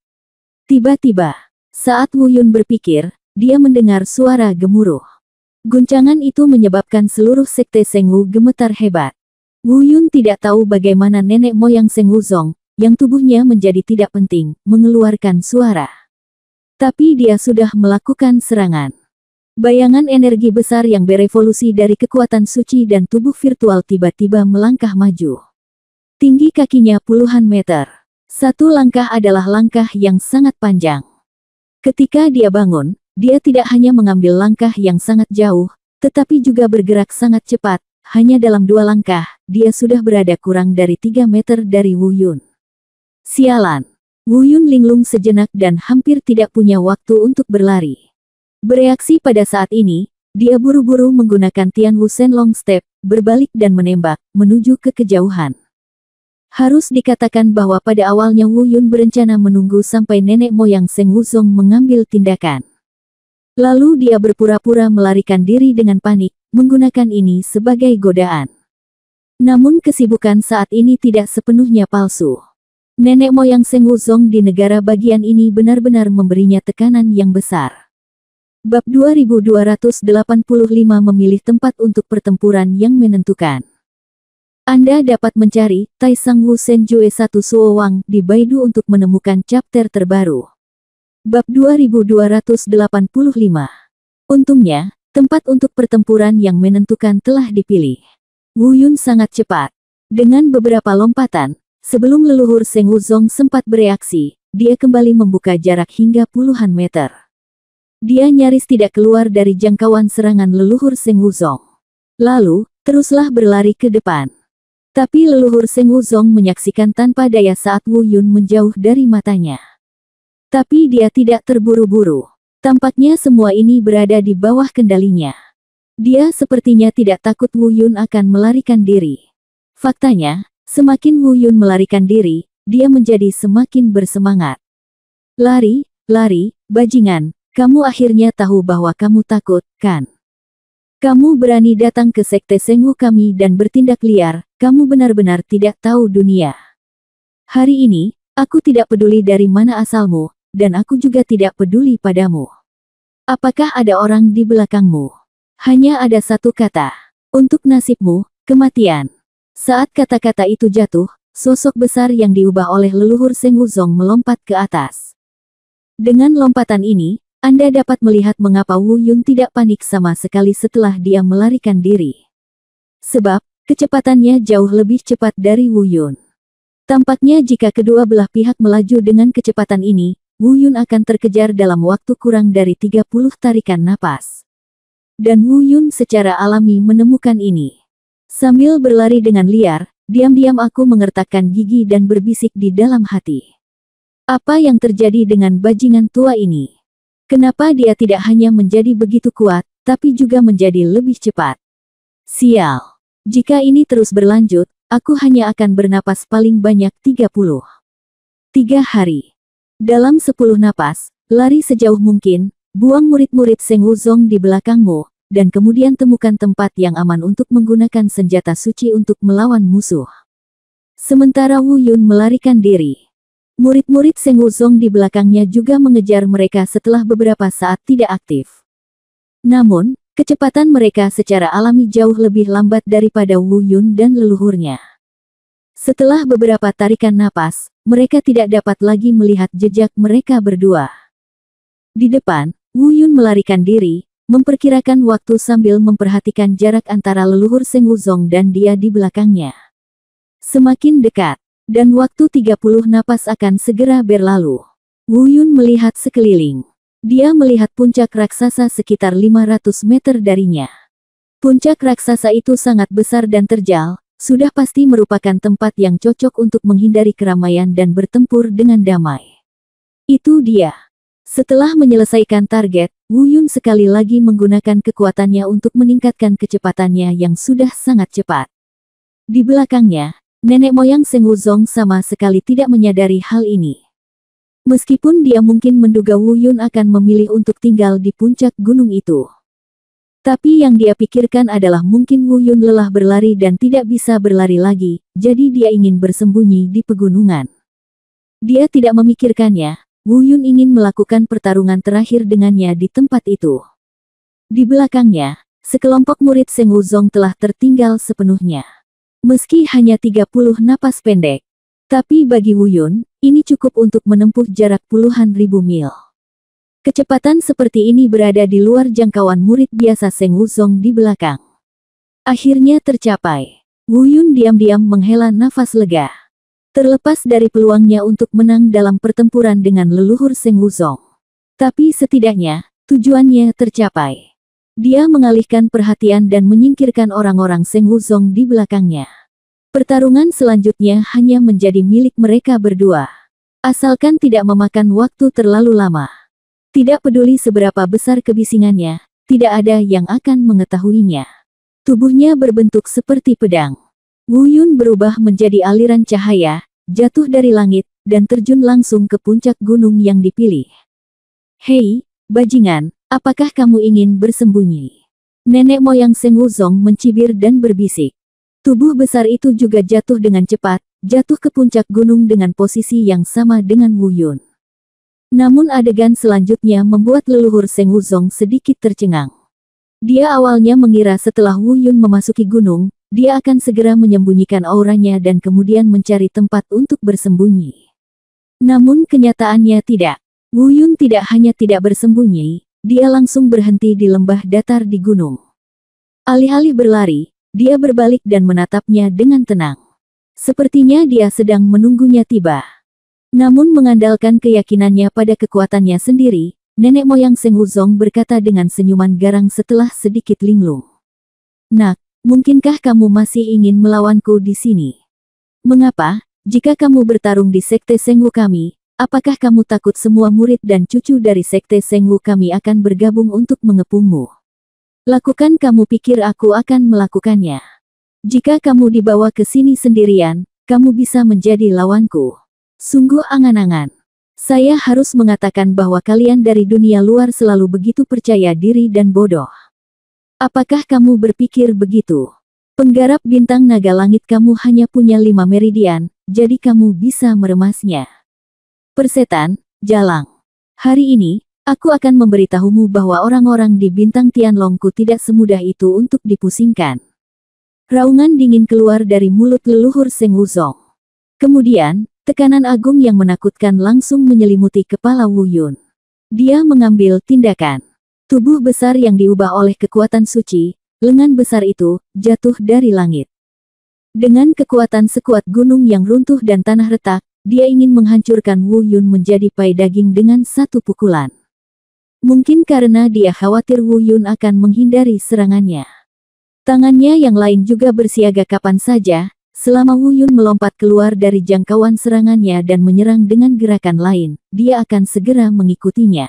Tiba-tiba, saat Wu Yun berpikir, dia mendengar suara gemuruh. Guncangan itu menyebabkan seluruh sekte Seng Wu gemetar hebat. Wu Yun tidak tahu bagaimana nenek moyang Seng Wuzong, yang tubuhnya menjadi tidak penting, mengeluarkan suara. Tapi dia sudah melakukan serangan. Bayangan energi besar yang berevolusi dari kekuatan suci dan tubuh virtual tiba-tiba melangkah maju. Tinggi kakinya puluhan meter. Satu langkah adalah langkah yang sangat panjang. Ketika dia bangun, dia tidak hanya mengambil langkah yang sangat jauh, tetapi juga bergerak sangat cepat. Hanya dalam 2 langkah, dia sudah berada kurang dari 3 meter dari Wu Yun. Sialan. Wu Yun linglung sejenak dan hampir tidak punya waktu untuk berlari. Bereaksi pada saat ini, dia buru-buru menggunakan Tian Wusen Long Step, berbalik dan menembak, menuju ke kejauhan. Harus dikatakan bahwa pada awalnya Wu Yun berencana menunggu sampai nenek moyang Seng Wuzong mengambil tindakan. Lalu dia berpura-pura melarikan diri dengan panik, menggunakan ini sebagai godaan. Namun kesibukan saat ini tidak sepenuhnya palsu. Nenek moyang Seng Wuzong di negara bagian ini benar-benar memberinya tekanan yang besar. Bab 2285 memilih tempat untuk pertempuran yang menentukan. Anda dapat mencari Taisang Wu Senjue 1 Suo Wang di Baidu untuk menemukan chapter terbaru. Bab 2285. Untungnya, tempat untuk pertempuran yang menentukan telah dipilih. Wu Yun sangat cepat. Dengan beberapa lompatan, sebelum leluhur Seng Wuzong sempat bereaksi, dia kembali membuka jarak hingga puluhan meter. Dia nyaris tidak keluar dari jangkauan serangan leluhur Seng Wuzong. Lalu, teruslah berlari ke depan. Tapi leluhur Seng Wuzong menyaksikan tanpa daya saat Wu Yun menjauh dari matanya. Tapi dia tidak terburu-buru. Tampaknya semua ini berada di bawah kendalinya. Dia sepertinya tidak takut Wu Yun akan melarikan diri. Faktanya, semakin Wu Yun melarikan diri, dia menjadi semakin bersemangat. Lari, lari, bajingan, kamu akhirnya tahu bahwa kamu takut, kan? Kamu berani datang ke sekte Seng Wu kami dan bertindak liar, kamu benar-benar tidak tahu dunia. Hari ini, aku tidak peduli dari mana asalmu, dan aku juga tidak peduli padamu. Apakah ada orang di belakangmu? Hanya ada satu kata. Untuk nasibmu, kematian. Saat kata-kata itu jatuh, sosok besar yang diubah oleh leluhur Seng Wuzong melompat ke atas. Dengan lompatan ini, Anda dapat melihat mengapa Wu Yun tidak panik sama sekali setelah dia melarikan diri. Sebab, kecepatannya jauh lebih cepat dari Wu Yun. Tampaknya jika kedua belah pihak melaju dengan kecepatan ini, Wu Yun akan terkejar dalam waktu kurang dari 30 tarikan napas. Dan Wu Yun secara alami menemukan ini. Sambil berlari dengan liar, diam-diam aku mengertakkan gigi dan berbisik di dalam hati. Apa yang terjadi dengan bajingan tua ini? Kenapa dia tidak hanya menjadi begitu kuat, tapi juga menjadi lebih cepat? Sial. Jika ini terus berlanjut, aku hanya akan bernapas paling banyak 3 hari. Dalam 10 napas, lari sejauh mungkin, buang murid-murid Seng Wuzong di belakangmu, dan kemudian temukan tempat yang aman untuk menggunakan senjata suci untuk melawan musuh. Sementara Wu Yun melarikan diri. Murid-murid Seng Wuzong di belakangnya juga mengejar mereka setelah beberapa saat tidak aktif. Namun, kecepatan mereka secara alami jauh lebih lambat daripada Wu Yun dan leluhurnya. Setelah beberapa tarikan napas, mereka tidak dapat lagi melihat jejak mereka berdua. Di depan, Wu Yun melarikan diri, memperkirakan waktu sambil memperhatikan jarak antara leluhur Seng Wuzong dan dia di belakangnya. Semakin dekat, dan waktu 30 napas akan segera berlalu. Wu Yun melihat sekeliling. Dia melihat puncak raksasa sekitar 500 meter darinya. Puncak raksasa itu sangat besar dan terjal, sudah pasti merupakan tempat yang cocok untuk menghindari keramaian dan bertempur dengan damai. Itu dia. Setelah menyelesaikan target, Wu Yun sekali lagi menggunakan kekuatannya untuk meningkatkan kecepatannya yang sudah sangat cepat. Di belakangnya, nenek moyang Seng Wuzong sama sekali tidak menyadari hal ini. Meskipun dia mungkin menduga Wu Yun akan memilih untuk tinggal di puncak gunung itu. Tapi yang dia pikirkan adalah mungkin Wu Yun lelah berlari dan tidak bisa berlari lagi, jadi dia ingin bersembunyi di pegunungan. Dia tidak memikirkannya, Wu Yun ingin melakukan pertarungan terakhir dengannya di tempat itu. Di belakangnya, sekelompok murid Seng Wuzong telah tertinggal sepenuhnya. Meski hanya 30 napas pendek, tapi bagi Wu Yun, ini cukup untuk menempuh jarak puluhan ribu mil. Kecepatan seperti ini berada di luar jangkauan murid biasa Seng Wuzong di belakang. Akhirnya tercapai. Wu Yun diam-diam menghela nafas lega. Terlepas dari peluangnya untuk menang dalam pertempuran dengan leluhur Seng Wuzong. Tapi setidaknya, tujuannya tercapai. Dia mengalihkan perhatian dan menyingkirkan orang-orang Seng Wuzong di belakangnya. Pertarungan selanjutnya hanya menjadi milik mereka berdua. Asalkan tidak memakan waktu terlalu lama. Tidak peduli seberapa besar kebisingannya, tidak ada yang akan mengetahuinya. Tubuhnya berbentuk seperti pedang. Wu Yun berubah menjadi aliran cahaya, jatuh dari langit, dan terjun langsung ke puncak gunung yang dipilih. Hei, bajingan, apakah kamu ingin bersembunyi? Nenek moyang Seng Wuzong mencibir dan berbisik. Tubuh besar itu juga jatuh dengan cepat, jatuh ke puncak gunung dengan posisi yang sama dengan Wu Yun. Namun adegan selanjutnya membuat leluhur Seng Wuzong sedikit tercengang. Dia awalnya mengira setelah Wu Yun memasuki gunung, dia akan segera menyembunyikan auranya dan kemudian mencari tempat untuk bersembunyi. Namun kenyataannya tidak. Wu Yun tidak hanya tidak bersembunyi, dia langsung berhenti di lembah datar di gunung. Alih-alih berlari, dia berbalik dan menatapnya dengan tenang. Sepertinya dia sedang menunggunya tiba. Namun mengandalkan keyakinannya pada kekuatannya sendiri, nenek moyang Seng Wuzong berkata dengan senyuman garang setelah sedikit linglung. Nak, mungkinkah kamu masih ingin melawanku di sini? Mengapa, jika kamu bertarung di sekte Seng Wu kami, apakah kamu takut semua murid dan cucu dari sekte Seng Wu kami akan bergabung untuk mengepungmu? Lakukan, kamu pikir aku akan melakukannya? Jika kamu dibawa ke sini sendirian, kamu bisa menjadi lawanku. Sungguh angan-angan. Saya harus mengatakan bahwa kalian dari dunia luar selalu begitu percaya diri dan bodoh. Apakah kamu berpikir begitu? Penggarap bintang naga langit kamu hanya punya 5 meridian, jadi kamu bisa meremasnya. Persetan, jalang. Hari ini, aku akan memberitahumu bahwa orang-orang di bintang Tianlongku tidak semudah itu untuk dipusingkan. Raungan dingin keluar dari mulut leluhur Seng Wuzong. Kemudian, tekanan agung yang menakutkan langsung menyelimuti kepala Wu Yun. Dia mengambil tindakan. Tubuh besar yang diubah oleh kekuatan suci, lengan besar itu, jatuh dari langit. Dengan kekuatan sekuat gunung yang runtuh dan tanah retak, dia ingin menghancurkan Wu Yun menjadi pai daging dengan satu pukulan. Mungkin karena dia khawatir Wu Yun akan menghindari serangannya. Tangannya yang lain juga bersiaga kapan saja, selama Wu Yun melompat keluar dari jangkauan serangannya dan menyerang dengan gerakan lain, dia akan segera mengikutinya.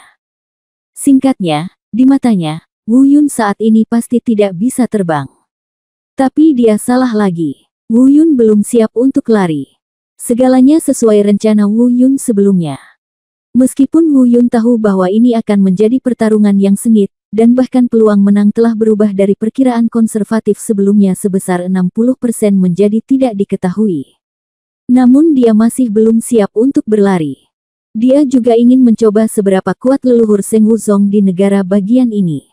Singkatnya, di matanya, Wu Yun saat ini pasti tidak bisa terbang. Tapi dia salah lagi. Wu Yun belum siap untuk lari. Segalanya sesuai rencana Wu Yun sebelumnya. Meskipun Wu Yun tahu bahwa ini akan menjadi pertarungan yang sengit, dan bahkan peluang menang telah berubah dari perkiraan konservatif sebelumnya sebesar 60% menjadi tidak diketahui. Namun dia masih belum siap untuk berlari. Dia juga ingin mencoba seberapa kuat leluhur Seng Wuzong di negara bagian ini.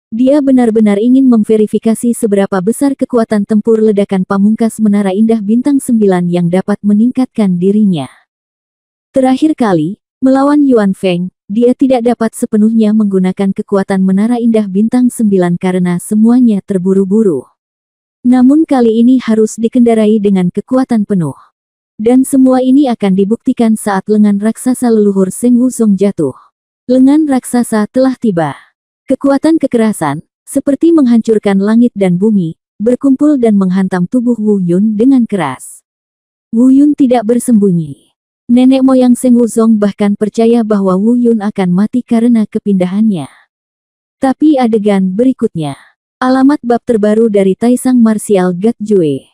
Dia benar-benar ingin memverifikasi seberapa besar kekuatan tempur ledakan pamungkas Menara Indah Bintang 9 yang dapat meningkatkan dirinya. Terakhir kali, melawan Yuan Feng, dia tidak dapat sepenuhnya menggunakan kekuatan Menara Indah Bintang 9 karena semuanya terburu-buru. Namun kali ini harus dikendarai dengan kekuatan penuh. Dan semua ini akan dibuktikan saat lengan raksasa leluhur Seng Wuzong jatuh. Lengan raksasa telah tiba. Kekuatan kekerasan, seperti menghancurkan langit dan bumi, berkumpul dan menghantam tubuh Wu Yun dengan keras. Wu Yun tidak bersembunyi. Nenek moyang Seng Wuzong bahkan percaya bahwa Wu Yun akan mati karena kepindahannya. Tapi adegan berikutnya. Alamat bab terbaru dari Taisang Martial God Jue.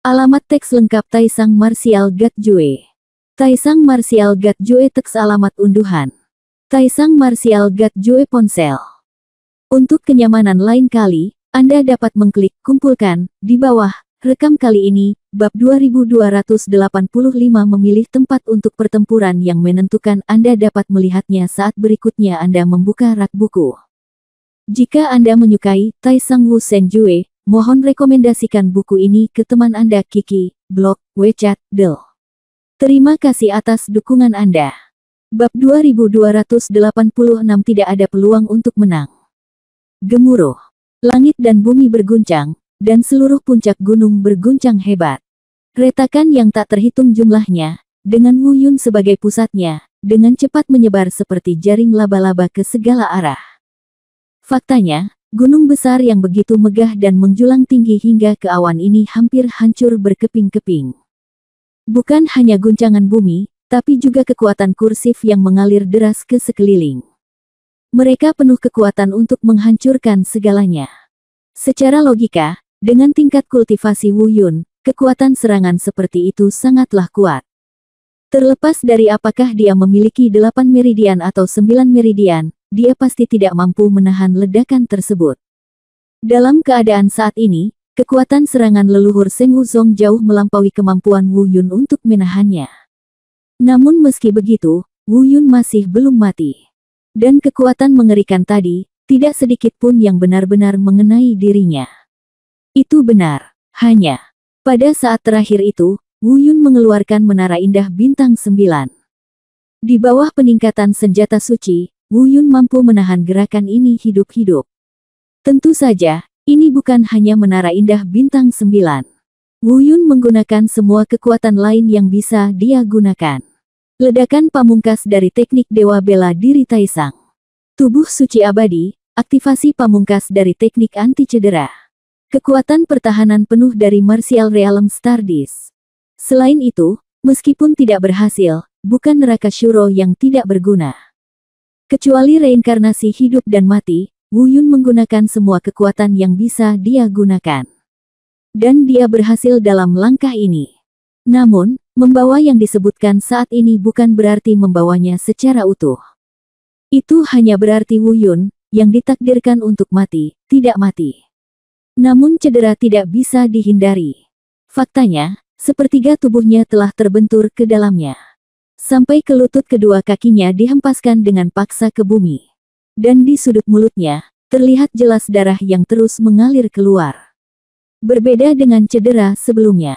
Alamat teks lengkap Taisang Martial God Jue. Taisang Martial God Jue teks alamat unduhan. Taisang Martial God Jue ponsel. Untuk kenyamanan lain kali, Anda dapat mengklik kumpulkan di bawah. Rekam kali ini, bab 2285 memilih tempat untuk pertempuran yang menentukan. Anda dapat melihatnya saat berikutnya Anda membuka rak buku. Jika Anda menyukai Taisang Wu Shen Jue, mohon rekomendasikan buku ini ke teman Anda Kiki, blog, WeChat, Del. Terima kasih atas dukungan Anda. Bab 2286 tidak ada peluang untuk menang. Gemuruh. Langit dan bumi berguncang, dan seluruh puncak gunung berguncang hebat. Retakan yang tak terhitung jumlahnya, dengan Wu Yun sebagai pusatnya, dengan cepat menyebar seperti jaring laba-laba ke segala arah. Faktanya, gunung besar yang begitu megah dan menjulang tinggi hingga ke awan ini hampir hancur berkeping-keping. Bukan hanya guncangan bumi, tapi juga kekuatan kursif yang mengalir deras ke sekeliling. Mereka penuh kekuatan untuk menghancurkan segalanya. Secara logika, dengan tingkat kultivasi Wu Yun, kekuatan serangan seperti itu sangatlah kuat. Terlepas dari apakah dia memiliki 8 meridian atau 9 meridian, dia pasti tidak mampu menahan ledakan tersebut. Dalam keadaan saat ini, kekuatan serangan leluhur Seng Wuzong jauh melampaui kemampuan Wu Yun untuk menahannya. Namun meski begitu, Wu Yun masih belum mati. Dan kekuatan mengerikan tadi, tidak sedikit pun yang benar-benar mengenai dirinya. Itu benar. Hanya pada saat terakhir itu, Wu Yun mengeluarkan menara indah bintang 9. Di bawah peningkatan senjata suci, Wu Yun mampu menahan gerakan ini hidup-hidup. Tentu saja, ini bukan hanya menara indah bintang 9. Wu Yun menggunakan semua kekuatan lain yang bisa dia gunakan. Ledakan pamungkas dari teknik Dewa Bela Diri Taisang. Tubuh suci abadi, aktivasi pamungkas dari teknik anti cedera. Kekuatan pertahanan penuh dari Martial Realm Stardust. Selain itu, meskipun tidak berhasil, bukan neraka Shuro yang tidak berguna. Kecuali reinkarnasi hidup dan mati, Wu Yun menggunakan semua kekuatan yang bisa dia gunakan. Dan dia berhasil dalam langkah ini. Namun, membawa yang disebutkan saat ini bukan berarti membawanya secara utuh. Itu hanya berarti Wu Yun, yang ditakdirkan untuk mati, tidak mati. Namun cedera tidak bisa dihindari. Faktanya, sepertiga tubuhnya telah terbentur ke dalamnya. Sampai ke lutut kedua kakinya dihempaskan dengan paksa ke bumi. Dan di sudut mulutnya, terlihat jelas darah yang terus mengalir keluar. Berbeda dengan cedera sebelumnya.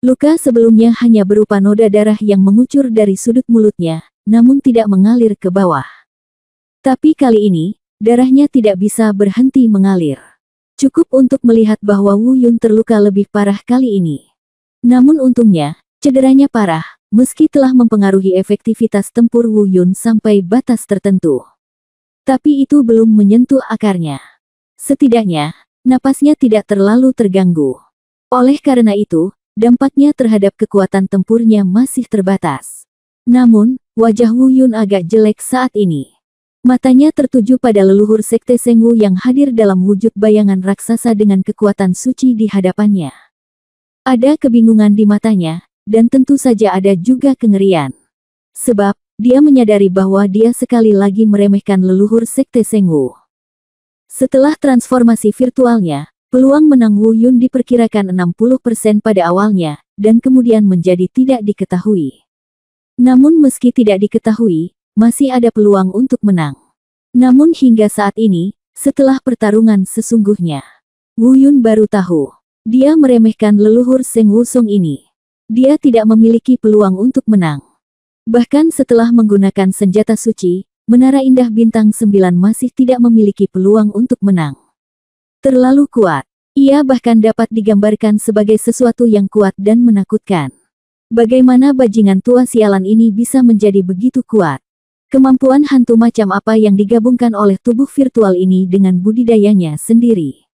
Luka sebelumnya hanya berupa noda darah yang mengucur dari sudut mulutnya, namun tidak mengalir ke bawah. Tapi kali ini, darahnya tidak bisa berhenti mengalir. Cukup untuk melihat bahwa Wu Yun terluka lebih parah kali ini. Namun untungnya, cederanya parah, meski telah mempengaruhi efektivitas tempur Wu Yun sampai batas tertentu. Tapi itu belum menyentuh akarnya. Setidaknya, napasnya tidak terlalu terganggu. Oleh karena itu, dampaknya terhadap kekuatan tempurnya masih terbatas. Namun, wajah Wu Yun agak jelek saat ini. Matanya tertuju pada leluhur Sekte Seng Wu yang hadir dalam wujud bayangan raksasa dengan kekuatan suci di hadapannya. Ada kebingungan di matanya, dan tentu saja ada juga kengerian. Sebab, dia menyadari bahwa dia sekali lagi meremehkan leluhur Sekte Seng Wu. Setelah transformasi virtualnya, peluang menang Wu Yun diperkirakan 60% pada awalnya, dan kemudian menjadi tidak diketahui. Namun meski tidak diketahui, masih ada peluang untuk menang. Namun hingga saat ini, setelah pertarungan sesungguhnya, Wu Yun baru tahu. Dia meremehkan leluhur Seng Wusong ini. Dia tidak memiliki peluang untuk menang. Bahkan setelah menggunakan senjata suci, Menara Indah Bintang 9 masih tidak memiliki peluang untuk menang. Terlalu kuat. Ia bahkan dapat digambarkan sebagai sesuatu yang kuat dan menakutkan. Bagaimana bajingan tua sialan ini bisa menjadi begitu kuat? Kemampuan hantu macam apa yang digabungkan oleh tubuh virtual ini dengan budidayanya sendiri?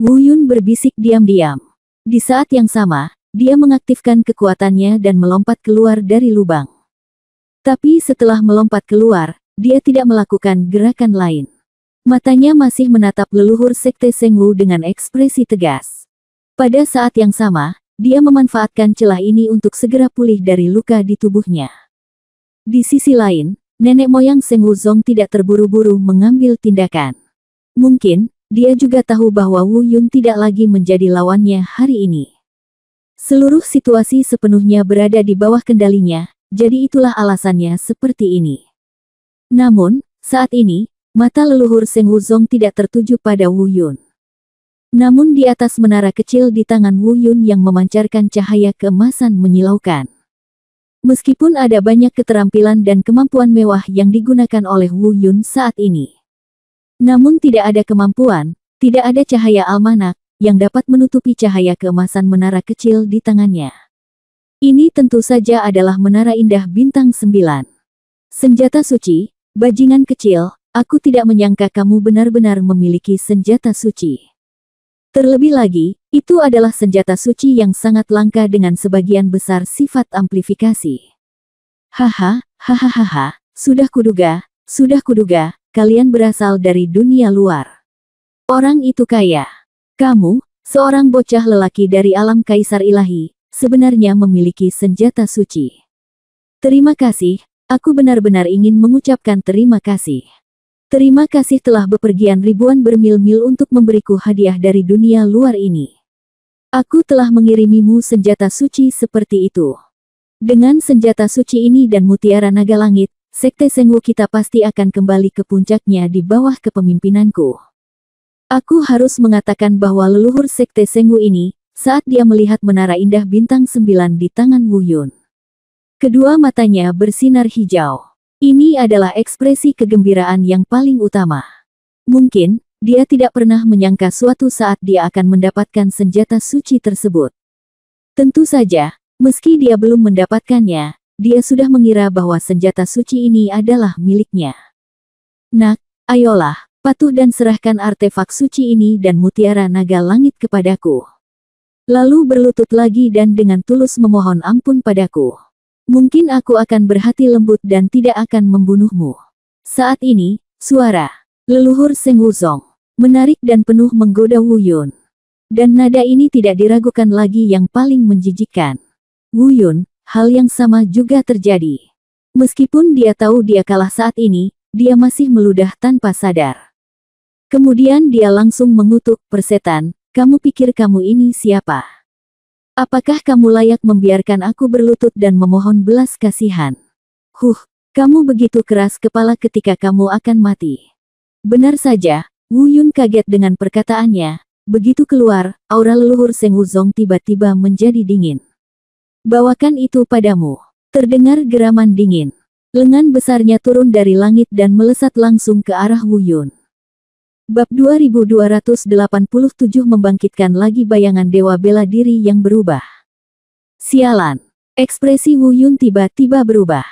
Wu Yun berbisik diam-diam. Di saat yang sama, dia mengaktifkan kekuatannya dan melompat keluar dari lubang. Tapi setelah melompat keluar, dia tidak melakukan gerakan lain. Matanya masih menatap leluhur Sekte Seng Wu dengan ekspresi tegas. Pada saat yang sama, dia memanfaatkan celah ini untuk segera pulih dari luka di tubuhnya. Di sisi lain, nenek moyang Seng Wuzong tidak terburu-buru mengambil tindakan. Mungkin, dia juga tahu bahwa Wu Yun tidak lagi menjadi lawannya hari ini. Seluruh situasi sepenuhnya berada di bawah kendalinya, jadi itulah alasannya seperti ini. Namun, saat ini, mata leluhur Seng Wuzong tidak tertuju pada Wu Yun. Namun di atas menara kecil di tangan Wu Yun yang memancarkan cahaya keemasan menyilaukan. Meskipun ada banyak keterampilan dan kemampuan mewah yang digunakan oleh Wu Yun saat ini. Namun tidak ada kemampuan, tidak ada cahaya almanak, yang dapat menutupi cahaya keemasan menara kecil di tangannya. Ini tentu saja adalah menara indah bintang 9. Senjata suci, bajingan kecil, aku tidak menyangka kamu benar-benar memiliki senjata suci. Terlebih lagi, itu adalah senjata suci yang sangat langka dengan sebagian besar sifat amplifikasi. Haha, hahaha, sudah kuduga, kalian berasal dari dunia luar. Orang itu kaya. Kamu, seorang bocah lelaki dari alam kaisar ilahi, sebenarnya memiliki senjata suci. Terima kasih, aku benar-benar ingin mengucapkan terima kasih. Terima kasih telah bepergian ribuan bermil-mil untuk memberiku hadiah dari dunia luar ini. Aku telah mengirimimu senjata suci seperti itu. Dengan senjata suci ini dan mutiara naga langit, Sekte Seng Wu kita pasti akan kembali ke puncaknya di bawah kepemimpinanku. Aku harus mengatakan bahwa leluhur Sekte Seng Wu ini, saat dia melihat menara indah bintang 9 di tangan Wu Yun. Kedua matanya bersinar hijau. Ini adalah ekspresi kegembiraan yang paling utama. Mungkin, dia tidak pernah menyangka suatu saat dia akan mendapatkan senjata suci tersebut. Tentu saja, meski dia belum mendapatkannya, dia sudah mengira bahwa senjata suci ini adalah miliknya. Nak, ayolah, patuh dan serahkan artefak suci ini dan mutiara naga langit kepadaku. Lalu berlutut lagi dan dengan tulus memohon ampun padaku. Mungkin aku akan berhati lembut dan tidak akan membunuhmu. Saat ini, suara leluhur Seng Wuzong menarik dan penuh menggoda Wu Yun. Dan nada ini tidak diragukan lagi yang paling menjijikkan. Wu Yun, hal yang sama juga terjadi. Meskipun dia tahu dia kalah saat ini, dia masih meludah tanpa sadar. Kemudian dia langsung mengutuk persetan, kamu pikir kamu ini siapa? Apakah kamu layak membiarkan aku berlutut dan memohon belas kasihan? Kamu begitu keras kepala ketika kamu akan mati. Benar saja, Wu Yun kaget dengan perkataannya. Begitu keluar, aura leluhur Seng Wuzong tiba-tiba menjadi dingin. Bawakan itu padamu. Terdengar geraman dingin. Lengan besarnya turun dari langit dan melesat langsung ke arah Wu Yun. Bab 2287 membangkitkan lagi bayangan dewa bela diri yang berubah. Sialan. Ekspresi Wu Yun tiba-tiba berubah.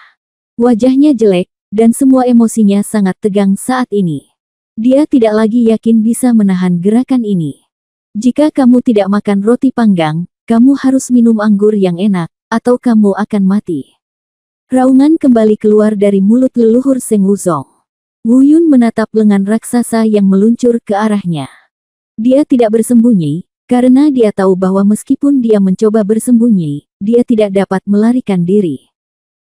Wajahnya jelek, dan semua emosinya sangat tegang saat ini. Dia tidak lagi yakin bisa menahan gerakan ini. Jika kamu tidak makan roti panggang, kamu harus minum anggur yang enak, atau kamu akan mati. Raungan kembali keluar dari mulut leluhur Seng Wuzong. Wu Yun menatap lengan raksasa yang meluncur ke arahnya. Dia tidak bersembunyi, karena dia tahu bahwa meskipun dia mencoba bersembunyi, dia tidak dapat melarikan diri.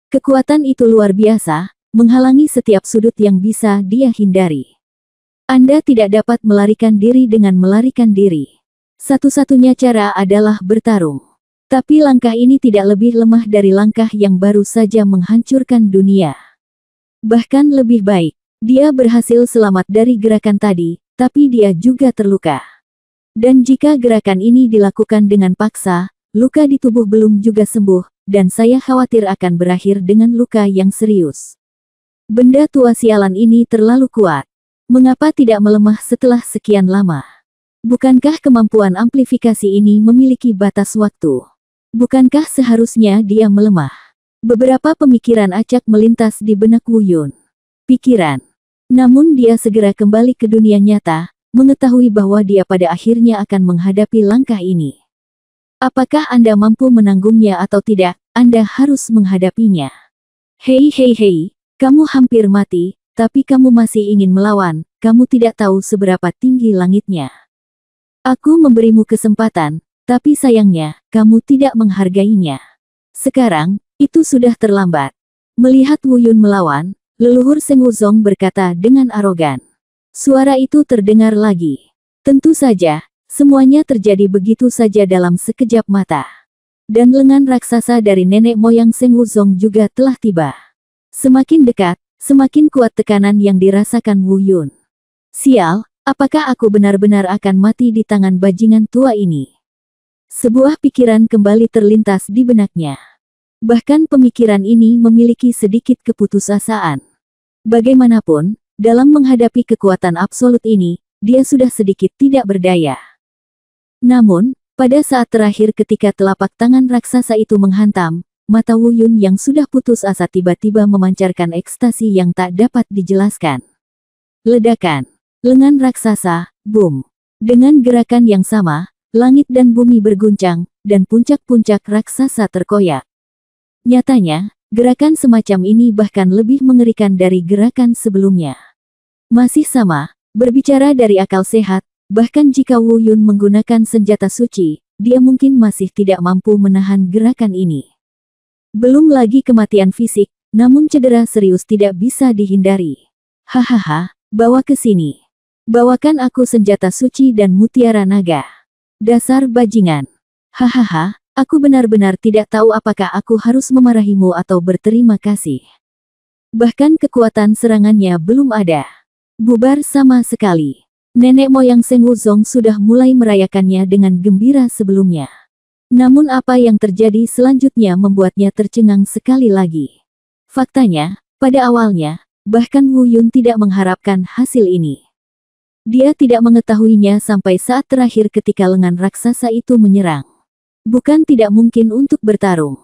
Kekuatan itu luar biasa, menghalangi setiap sudut yang bisa dia hindari. Anda tidak dapat melarikan diri dengan melarikan diri. Satu-satunya cara adalah bertarung. Tapi langkah ini tidak lebih lemah dari langkah yang baru saja menghancurkan dunia. Bahkan lebih baik. Dia berhasil selamat dari gerakan tadi, tapi dia juga terluka. Dan jika gerakan ini dilakukan dengan paksa, luka di tubuh belum juga sembuh, dan saya khawatir akan berakhir dengan luka yang serius. Benda tua sialan ini terlalu kuat. Mengapa tidak melemah setelah sekian lama? Bukankah kemampuan amplifikasi ini memiliki batas waktu? Bukankah seharusnya dia melemah? Beberapa pemikiran acak melintas di benak Wu Yun. Pikiran. Namun dia segera kembali ke dunia nyata, mengetahui bahwa dia pada akhirnya akan menghadapi langkah ini. Apakah Anda mampu menanggungnya atau tidak, Anda harus menghadapinya. Hei, kamu hampir mati, tapi kamu masih ingin melawan, kamu tidak tahu seberapa tinggi langitnya. Aku memberimu kesempatan, Tapi sayangnya, kamu tidak menghargainya. Sekarang, itu sudah terlambat. Melihat Wu Yun melawan, leluhur Seng Wuzong berkata dengan arogan. Suara itu terdengar lagi. Tentu saja, semuanya terjadi begitu saja dalam sekejap mata. Dan lengan raksasa dari nenek moyang Seng Wuzong juga telah tiba. Semakin dekat, semakin kuat tekanan yang dirasakan Wu Yun. Sial, apakah aku benar-benar akan mati di tangan bajingan tua ini? Sebuah pikiran kembali terlintas di benaknya. Bahkan pemikiran ini memiliki sedikit keputusasaan. Bagaimanapun, dalam menghadapi kekuatan absolut ini, dia sudah sedikit tidak berdaya. Namun, pada saat terakhir ketika telapak tangan raksasa itu menghantam, mata Wu Yun yang sudah putus asa tiba-tiba memancarkan ekstasi yang tak dapat dijelaskan. Ledakan. Lengan raksasa, boom. Dengan gerakan yang sama, langit dan bumi berguncang, dan puncak-puncak raksasa terkoyak. Nyatanya, gerakan semacam ini bahkan lebih mengerikan dari gerakan sebelumnya. Masih sama, berbicara dari akal sehat, bahkan jika Wu Yun menggunakan senjata suci, dia mungkin masih tidak mampu menahan gerakan ini. Belum lagi kematian fisik, namun cedera serius tidak bisa dihindari. Hahaha, bawa ke sini. Bawakan aku senjata suci dan mutiara naga. Dasar bajingan. Hahaha, aku benar-benar tidak tahu apakah aku harus memarahimu atau berterima kasih. Bahkan kekuatan serangannya belum ada. Bubar sama sekali. Nenek moyang Seng Wuzong sudah mulai merayakannya dengan gembira sebelumnya. Namun apa yang terjadi selanjutnya membuatnya tercengang sekali lagi. Faktanya, pada awalnya, bahkan Wu Yun tidak mengharapkan hasil ini. Dia tidak mengetahuinya sampai saat terakhir ketika lengan raksasa itu menyerang. Bukan tidak mungkin untuk bertarung.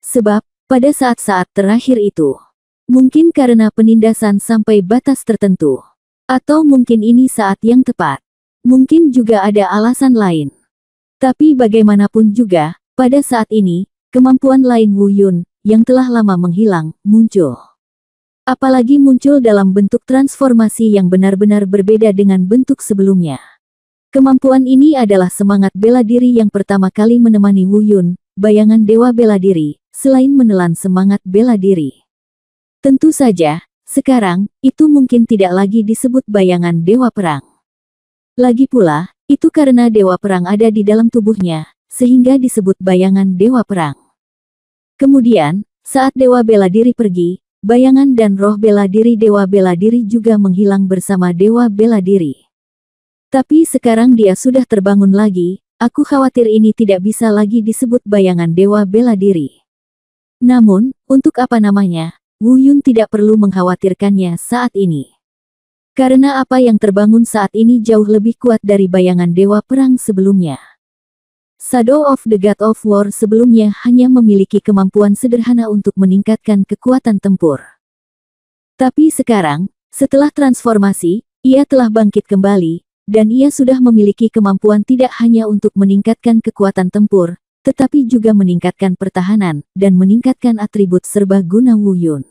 Sebab, pada saat-saat terakhir itu, mungkin karena penindasan sampai batas tertentu. Atau mungkin ini saat yang tepat. Mungkin juga ada alasan lain. Tapi bagaimanapun juga, pada saat ini, kemampuan lain Wu Yun, yang telah lama menghilang, muncul. Apalagi muncul dalam bentuk transformasi yang benar-benar berbeda dengan bentuk sebelumnya. Kemampuan ini adalah semangat bela diri yang pertama kali menemani Wu Yun, bayangan dewa bela diri, selain menelan semangat bela diri. Tentu saja, sekarang, itu mungkin tidak lagi disebut bayangan dewa perang. Lagi pula, itu karena dewa perang ada di dalam tubuhnya, sehingga disebut bayangan dewa perang. Kemudian, saat dewa bela diri pergi, bayangan dan roh bela diri dewa bela diri juga menghilang bersama dewa bela diri. Tapi sekarang dia sudah terbangun lagi, aku khawatir ini tidak bisa lagi disebut bayangan dewa bela diri. Namun, untuk apa namanya, Wu Yun tidak perlu mengkhawatirkannya saat ini. Karena apa yang terbangun saat ini jauh lebih kuat dari bayangan dewa perang sebelumnya. Shadow of the God of War sebelumnya hanya memiliki kemampuan sederhana untuk meningkatkan kekuatan tempur. Tapi sekarang, setelah transformasi, ia telah bangkit kembali, dan ia sudah memiliki kemampuan tidak hanya untuk meningkatkan kekuatan tempur, tetapi juga meningkatkan pertahanan, dan meningkatkan atribut serbaguna Wu Yun.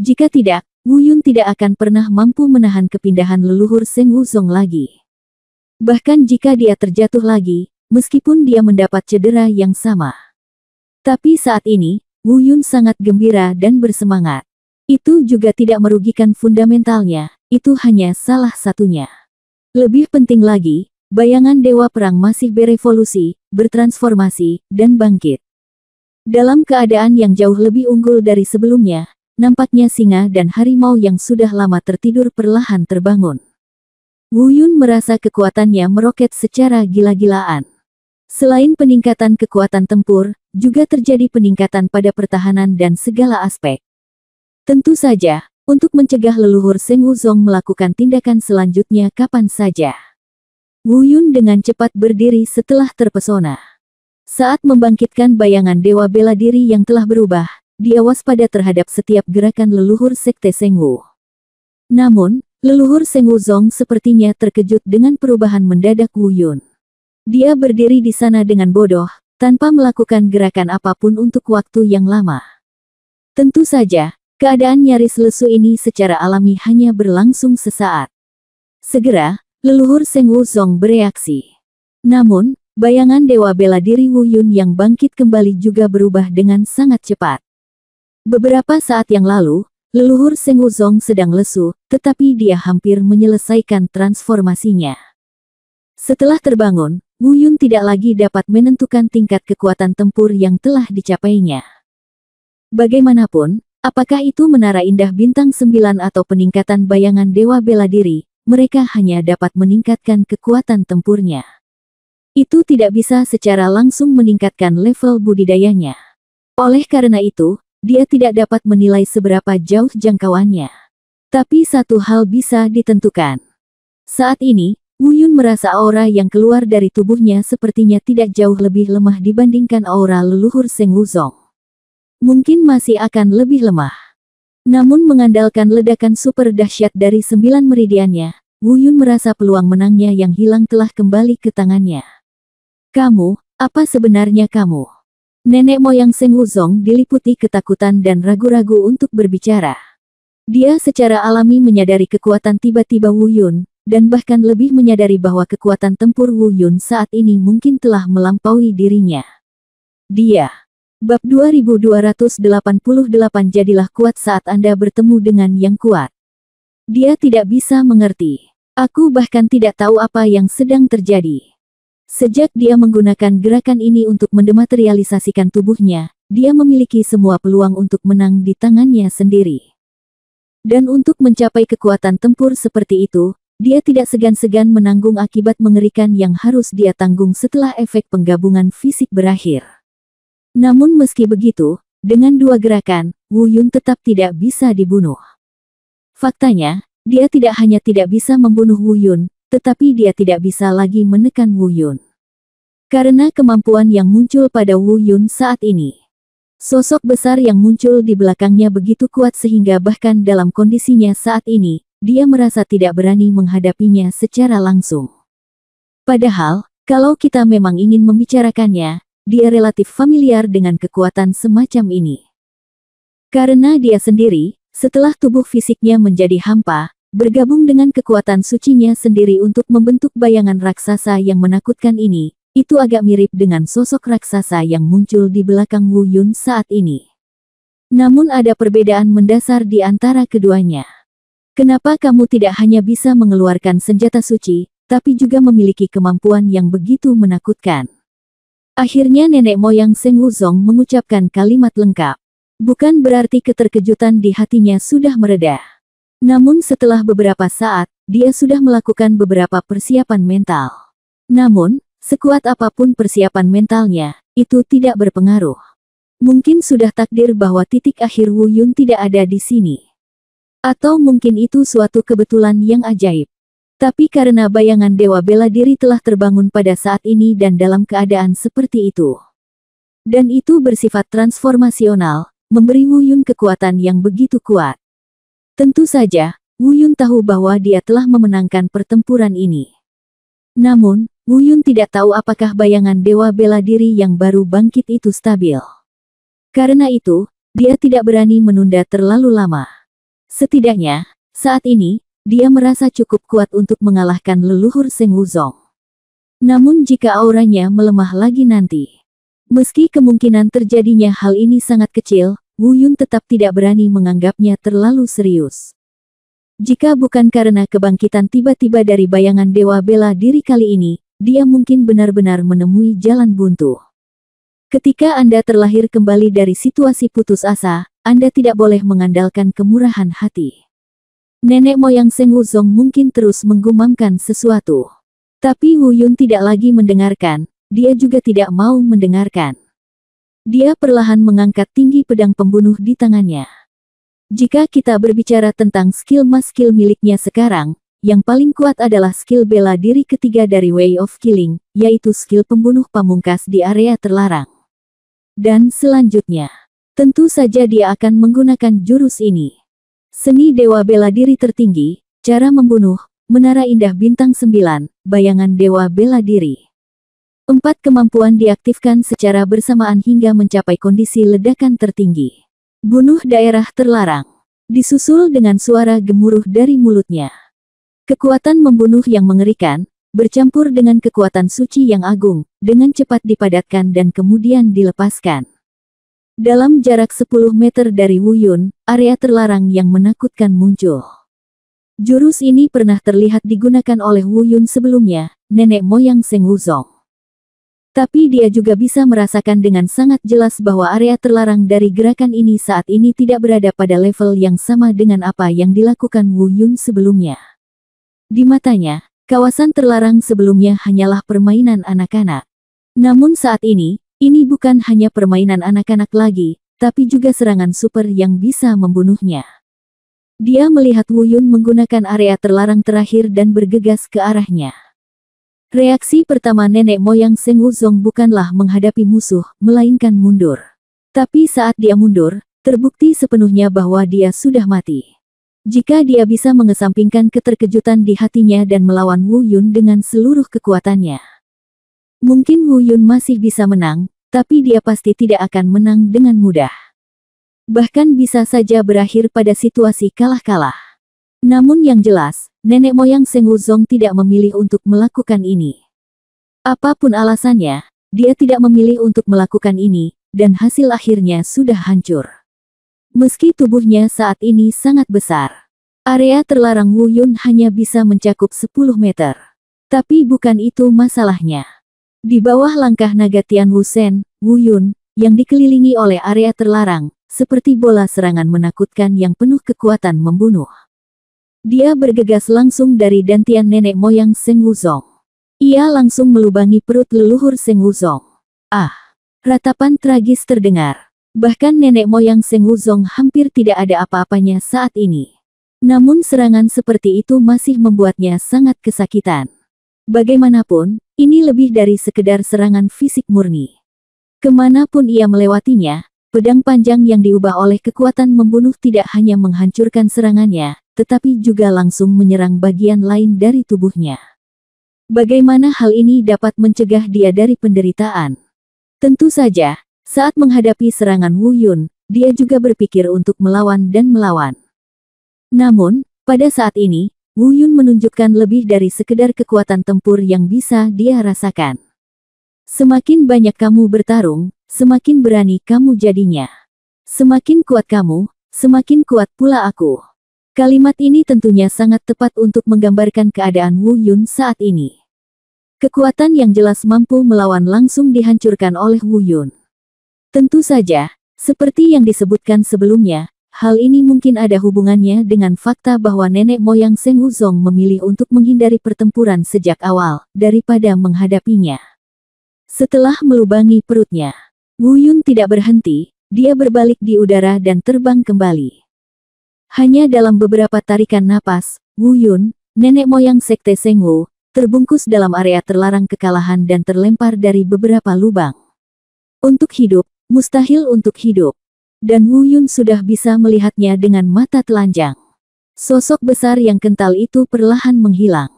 Jika tidak, Wu Yun tidak akan pernah mampu menahan kepindahan leluhur Seng Wuzong lagi. Bahkan jika dia terjatuh lagi, meskipun dia mendapat cedera yang sama. Tapi saat ini, Wu Yun sangat gembira dan bersemangat. Itu juga tidak merugikan fundamentalnya, itu hanya salah satunya. Lebih penting lagi, bayangan dewa perang masih berevolusi, bertransformasi, dan bangkit. Dalam keadaan yang jauh lebih unggul dari sebelumnya, nampaknya singa dan harimau yang sudah lama tertidur perlahan terbangun. Wu Yun merasa kekuatannya meroket secara gila-gilaan. Selain peningkatan kekuatan tempur, juga terjadi peningkatan pada pertahanan dan segala aspek. Tentu saja, untuk mencegah leluhur Seng Wuzong melakukan tindakan selanjutnya kapan saja. Wu Yun dengan cepat berdiri setelah terpesona. Saat membangkitkan bayangan dewa bela diri yang telah berubah, dia waspada terhadap setiap gerakan leluhur Sekte Seng Wu. Namun, leluhur Seng Wuzong sepertinya terkejut dengan perubahan mendadak Wu Yun. Dia berdiri di sana dengan bodoh, tanpa melakukan gerakan apapun untuk waktu yang lama. Tentu saja, keadaan nyaris lesu ini secara alami hanya berlangsung sesaat. Segera, leluhur Seng Wuzong bereaksi. Namun, bayangan dewa bela diri Wu Yun yang bangkit kembali juga berubah dengan sangat cepat. Beberapa saat yang lalu, leluhur Seng Wuzong sedang lesu, tetapi dia hampir menyelesaikan transformasinya. Setelah terbangun, Wu Yun tidak lagi dapat menentukan tingkat kekuatan tempur yang telah dicapainya. Bagaimanapun, apakah itu menara indah bintang 9 atau peningkatan bayangan dewa bela diri, mereka hanya dapat meningkatkan kekuatan tempurnya. Itu tidak bisa secara langsung meningkatkan level budidayanya. Oleh karena itu, dia tidak dapat menilai seberapa jauh jangkauannya. Tapi satu hal bisa ditentukan. Saat ini, Wu Yun merasa aura yang keluar dari tubuhnya sepertinya tidak jauh lebih lemah dibandingkan aura leluhur Seng Wuzong. Mungkin masih akan lebih lemah. Namun mengandalkan ledakan super dahsyat dari 9 meridiannya, Wu Yun merasa peluang menangnya yang hilang telah kembali ke tangannya. Kamu, apa sebenarnya kamu? Nenek moyang Seng Wuzong diliputi ketakutan dan ragu-ragu untuk berbicara. Dia secara alami menyadari kekuatan tiba-tiba Wu Yun, dan bahkan lebih menyadari bahwa kekuatan tempur Wu Yun saat ini mungkin telah melampaui dirinya. Dia. Bab 2288 jadilah kuat saat Anda bertemu dengan yang kuat. Dia tidak bisa mengerti. Aku bahkan tidak tahu apa yang sedang terjadi. Sejak dia menggunakan gerakan ini untuk mendematerialisasikan tubuhnya, dia memiliki semua peluang untuk menang di tangannya sendiri. Dan untuk mencapai kekuatan tempur seperti itu, dia tidak segan-segan menanggung akibat mengerikan yang harus dia tanggung setelah efek penggabungan fisik berakhir. Namun meski begitu, dengan dua gerakan, Wu Yun tetap tidak bisa dibunuh. Faktanya, dia tidak hanya tidak bisa membunuh Wu Yun, tetapi dia tidak bisa lagi menekan Wu Yun. Karena kemampuan yang muncul pada Wu Yun saat ini. Sosok besar yang muncul di belakangnya begitu kuat sehingga bahkan dalam kondisinya saat ini, dia merasa tidak berani menghadapinya secara langsung. Padahal, kalau kita memang ingin membicarakannya, dia relatif familiar dengan kekuatan semacam ini. Karena dia sendiri, setelah tubuh fisiknya menjadi hampa, bergabung dengan kekuatan sucinya sendiri untuk membentuk bayangan raksasa yang menakutkan ini, itu agak mirip dengan sosok raksasa yang muncul di belakang Wu Yun saat ini. Namun ada perbedaan mendasar di antara keduanya. Kenapa kamu tidak hanya bisa mengeluarkan senjata suci, tapi juga memiliki kemampuan yang begitu menakutkan? Akhirnya nenek moyang Seng Wuzong mengucapkan kalimat lengkap. Bukan berarti keterkejutan di hatinya sudah mereda. Namun setelah beberapa saat, dia sudah melakukan beberapa persiapan mental. Namun, sekuat apapun persiapan mentalnya, itu tidak berpengaruh. Mungkin sudah takdir bahwa titik akhir Wu Yun tidak ada di sini. Atau mungkin itu suatu kebetulan yang ajaib. Tapi karena bayangan dewa bela diri telah terbangun pada saat ini dan dalam keadaan seperti itu. Dan itu bersifat transformasional, memberi Wu Yun kekuatan yang begitu kuat. Tentu saja, Wu Yun tahu bahwa dia telah memenangkan pertempuran ini. Namun, Wu Yun tidak tahu apakah bayangan dewa bela diri yang baru bangkit itu stabil. Karena itu, dia tidak berani menunda terlalu lama. Setidaknya, saat ini, dia merasa cukup kuat untuk mengalahkan leluhur Seng Wuzong. Namun jika auranya melemah lagi nanti, meski kemungkinan terjadinya hal ini sangat kecil, Wu Yun tetap tidak berani menganggapnya terlalu serius. Jika bukan karena kebangkitan tiba-tiba dari bayangan dewa bela diri kali ini, dia mungkin benar-benar menemui jalan buntu. Ketika Anda terlahir kembali dari situasi putus asa, Anda tidak boleh mengandalkan kemurahan hati. Nenek moyang Seng Wuzong mungkin terus menggumamkan sesuatu. Tapi Wu Yun tidak lagi mendengarkan, dia juga tidak mau mendengarkan. Dia perlahan mengangkat tinggi pedang pembunuh di tangannya. Jika kita berbicara tentang skill miliknya sekarang, yang paling kuat adalah skill bela diri ketiga dari Way of Killing, yaitu skill pembunuh pamungkas di area terlarang. Dan selanjutnya, tentu saja dia akan menggunakan jurus ini. Seni dewa bela diri tertinggi, cara membunuh, menara indah bintang 9, bayangan dewa bela diri. 4 kemampuan diaktifkan secara bersamaan hingga mencapai kondisi ledakan tertinggi. Bunuh daerah terlarang. Disusul dengan suara gemuruh dari mulutnya. Kekuatan membunuh yang mengerikan, bercampur dengan kekuatan suci yang agung, dengan cepat dipadatkan dan kemudian dilepaskan. Dalam jarak 10 meter dari Wu Yun, area terlarang yang menakutkan muncul. Jurus ini pernah terlihat digunakan oleh Wu Yun sebelumnya, nenek moyang Seng Wuzong. Tapi dia juga bisa merasakan dengan sangat jelas bahwa area terlarang dari gerakan ini saat ini tidak berada pada level yang sama dengan apa yang dilakukan Wu Yun sebelumnya. Di matanya, kawasan terlarang sebelumnya hanyalah permainan anak-anak. Namun saat ini bukan hanya permainan anak-anak lagi, tapi juga serangan super yang bisa membunuhnya. Dia melihat Wu Yun menggunakan area terlarang terakhir dan bergegas ke arahnya. Reaksi pertama nenek moyang Seng Wuzong bukanlah menghadapi musuh, melainkan mundur. Tapi saat dia mundur, terbukti sepenuhnya bahwa dia sudah mati. Jika dia bisa mengesampingkan keterkejutan di hatinya dan melawan Wu Yun dengan seluruh kekuatannya. Mungkin Wu Yun masih bisa menang, tapi dia pasti tidak akan menang dengan mudah. Bahkan bisa saja berakhir pada situasi kalah-kalah. Namun yang jelas, nenek moyang Seng Wuzong tidak memilih untuk melakukan ini. Apapun alasannya, dia tidak memilih untuk melakukan ini, dan hasil akhirnya sudah hancur. Meski tubuhnya saat ini sangat besar, area terlarang Wu Yun hanya bisa mencakup 10 meter. Tapi bukan itu masalahnya. Di bawah langkah naga Tian Wusen, Wu Yun, yang dikelilingi oleh area terlarang, seperti bola serangan menakutkan yang penuh kekuatan membunuh. Dia bergegas langsung dari dantian nenek moyang Seng Wuzong. Ia langsung melubangi perut leluhur Seng Wuzong. Ah! Ratapan tragis terdengar. Bahkan nenek moyang Seng Wuzong hampir tidak ada apa-apanya saat ini. Namun serangan seperti itu masih membuatnya sangat kesakitan. Bagaimanapun, ini lebih dari sekedar serangan fisik murni. Kemanapun ia melewatinya, pedang panjang yang diubah oleh kekuatan membunuh tidak hanya menghancurkan serangannya, tetapi juga langsung menyerang bagian lain dari tubuhnya. Bagaimana hal ini dapat mencegah dia dari penderitaan? Tentu saja, saat menghadapi serangan Wu Yun, dia juga berpikir untuk melawan dan melawan. Namun, pada saat ini, Wu Yun menunjukkan lebih dari sekedar kekuatan tempur yang bisa dia rasakan. Semakin banyak kamu bertarung, semakin berani kamu jadinya. Semakin kuat kamu, semakin kuat pula aku. Kalimat ini tentunya sangat tepat untuk menggambarkan keadaan Wu Yun saat ini. Kekuatan yang jelas mampu melawan langsung dihancurkan oleh Wu Yun. Tentu saja, seperti yang disebutkan sebelumnya, hal ini mungkin ada hubungannya dengan fakta bahwa nenek moyang Seng Wuzong memilih untuk menghindari pertempuran sejak awal, daripada menghadapinya. Setelah melubangi perutnya, Wu Yun tidak berhenti, dia berbalik di udara dan terbang kembali. Hanya dalam beberapa tarikan napas, Wu Yun, nenek moyang sekte Seng Wu, terbungkus dalam area terlarang kekalahan dan terlempar dari beberapa lubang. Untuk hidup, mustahil untuk hidup. Dan Wu Yun sudah bisa melihatnya dengan mata telanjang. Sosok besar yang kental itu perlahan menghilang.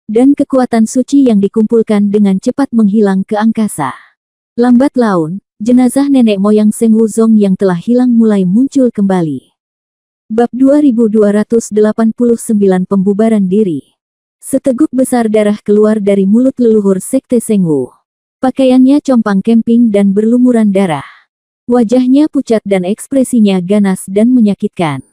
Dan kekuatan suci yang dikumpulkan dengan cepat menghilang ke angkasa. Lambat laun, jenazah nenek moyang Seng Wuzong yang telah hilang mulai muncul kembali. Bab 2289 Pembubaran Diri. Seteguk besar darah keluar dari mulut leluhur sekte Seng Wu. Pakaiannya compang camping dan berlumuran darah. Wajahnya pucat dan ekspresinya ganas dan menyakitkan.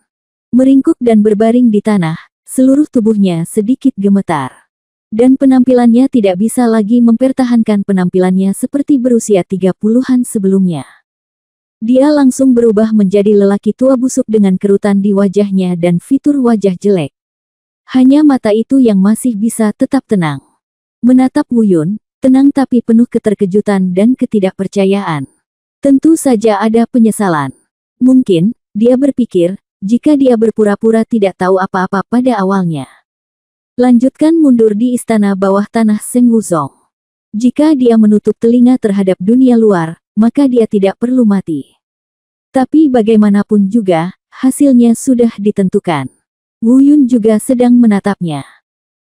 Meringkuk dan berbaring di tanah, seluruh tubuhnya sedikit gemetar. Dan penampilannya tidak bisa lagi mempertahankan penampilannya seperti berusia 30-an sebelumnya. Dia langsung berubah menjadi lelaki tua busuk dengan kerutan di wajahnya dan fitur wajah jelek. Hanya mata itu yang masih bisa tetap tenang. Menatap Wu Yun, tenang tapi penuh keterkejutan dan ketidakpercayaan. Tentu saja ada penyesalan. Mungkin, dia berpikir, jika dia berpura-pura tidak tahu apa-apa pada awalnya. Lanjutkan mundur di istana bawah tanah Seng Wuzong. Jika dia menutup telinga terhadap dunia luar, maka dia tidak perlu mati. Tapi bagaimanapun juga, hasilnya sudah ditentukan. Wu Yun juga sedang menatapnya.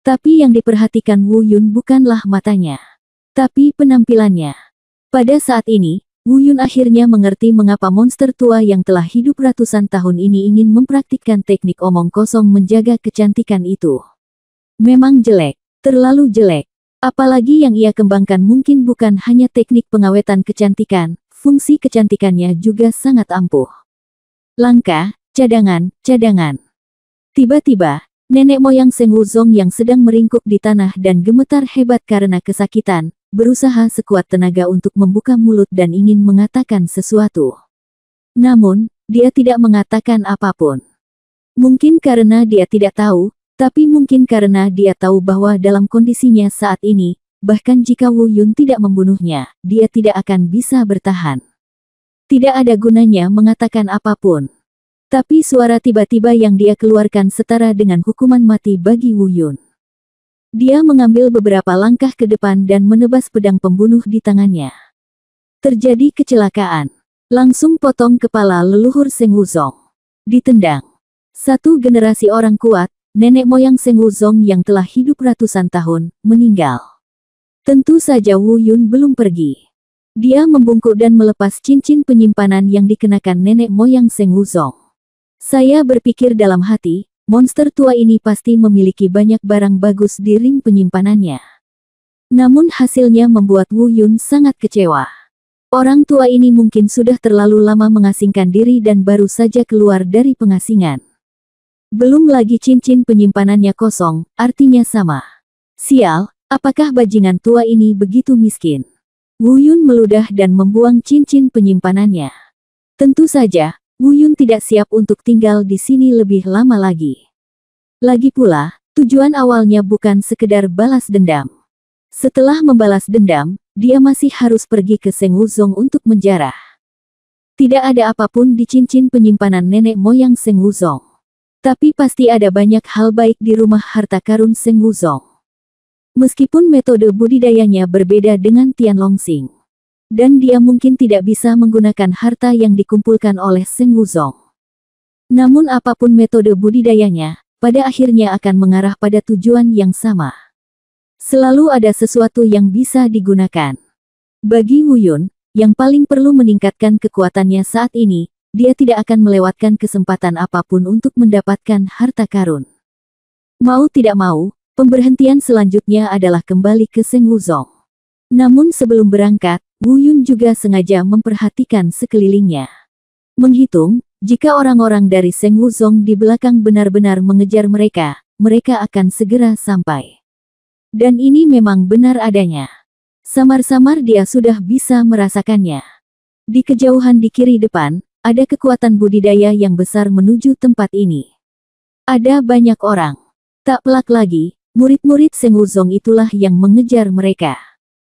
Tapi yang diperhatikan Wu Yun bukanlah matanya, tapi penampilannya. Pada saat ini, Wu Yun akhirnya mengerti mengapa monster tua yang telah hidup ratusan tahun ini ingin mempraktikkan teknik omong kosong menjaga kecantikan itu. Memang jelek, terlalu jelek. Apalagi yang ia kembangkan mungkin bukan hanya teknik pengawetan kecantikan, fungsi kecantikannya juga sangat ampuh. Langkah, cadangan, cadangan. Tiba-tiba, nenek moyang Seng Wuzong yang sedang meringkuk di tanah dan gemetar hebat karena kesakitan, berusaha sekuat tenaga untuk membuka mulut dan ingin mengatakan sesuatu. Namun, dia tidak mengatakan apapun. Mungkin karena dia tidak tahu, tapi mungkin karena dia tahu bahwa dalam kondisinya saat ini, bahkan jika Wu Yun tidak membunuhnya, dia tidak akan bisa bertahan. Tidak ada gunanya mengatakan apapun. Tapi suara tiba-tiba yang dia keluarkan setara dengan hukuman mati bagi Wu Yun. Dia mengambil beberapa langkah ke depan dan menebas pedang pembunuh di tangannya. Terjadi kecelakaan. Langsung potong kepala leluhur Seng Wuzong. Ditendang. Satu generasi orang kuat, nenek moyang Seng Wuzong yang telah hidup ratusan tahun, meninggal. Tentu saja Wu Yun belum pergi. Dia membungkuk dan melepas cincin penyimpanan yang dikenakan nenek moyang Seng Wuzong. Saya berpikir dalam hati, monster tua ini pasti memiliki banyak barang bagus di ring penyimpanannya. Namun hasilnya membuat Wu Yun sangat kecewa. Orang tua ini mungkin sudah terlalu lama mengasingkan diri dan baru saja keluar dari pengasingan. Belum lagi cincin penyimpanannya kosong, artinya sama. Sial, apakah bajingan tua ini begitu miskin? Wu Yun meludah dan membuang cincin penyimpanannya. Tentu saja, Wu Yun tidak siap untuk tinggal di sini lebih lama lagi. Lagi pula, tujuan awalnya bukan sekedar balas dendam. Setelah membalas dendam, dia masih harus pergi ke Seng Wuzong untuk menjarah. Tidak ada apapun di cincin penyimpanan nenek moyang Seng Wuzong. Tapi pasti ada banyak hal baik di rumah harta karun Seng Wuzong. Meskipun metode budidayanya berbeda dengan Tian Longsing. Dan dia mungkin tidak bisa menggunakan harta yang dikumpulkan oleh Seng Wuzong. Namun apapun metode budidayanya, pada akhirnya akan mengarah pada tujuan yang sama. Selalu ada sesuatu yang bisa digunakan. Bagi Wu Yun, yang paling perlu meningkatkan kekuatannya saat ini, dia tidak akan melewatkan kesempatan apapun untuk mendapatkan harta karun. Mau tidak mau, pemberhentian selanjutnya adalah kembali ke Seng Wuzong. Namun sebelum berangkat, Wu Yun juga sengaja memperhatikan sekelilingnya. Menghitung, jika orang-orang dari Seng Wuzong di belakang benar-benar mengejar mereka, mereka akan segera sampai. Dan ini memang benar adanya. Samar-samar dia sudah bisa merasakannya. Di kejauhan di kiri depan, ada kekuatan budidaya yang besar menuju tempat ini. Ada banyak orang. Tak pelak lagi, murid-murid Seng Wuzong itulah yang mengejar mereka.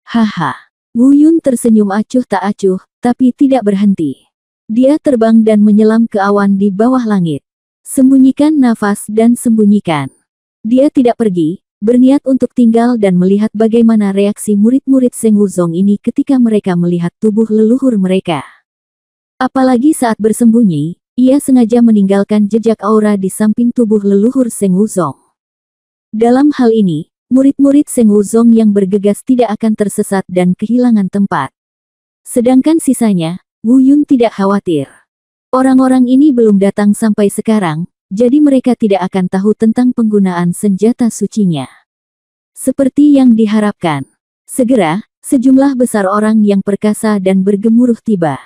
Haha. Wu Yun tersenyum acuh tak acuh, tapi tidak berhenti. Dia terbang dan menyelam ke awan di bawah langit. Sembunyikan nafas dan sembunyikan. Dia tidak pergi, berniat untuk tinggal dan melihat bagaimana reaksi murid-murid Seng Wuzong ini ketika mereka melihat tubuh leluhur mereka. Apalagi saat bersembunyi, ia sengaja meninggalkan jejak aura di samping tubuh leluhur Seng Wuzong. Dalam hal ini, murid-murid Seng Wuzong yang bergegas tidak akan tersesat dan kehilangan tempat. Sedangkan sisanya, Wu Yun tidak khawatir. Orang-orang ini belum datang sampai sekarang, jadi mereka tidak akan tahu tentang penggunaan senjata sucinya. Seperti yang diharapkan. Segera, sejumlah besar orang yang perkasa dan bergemuruh tiba.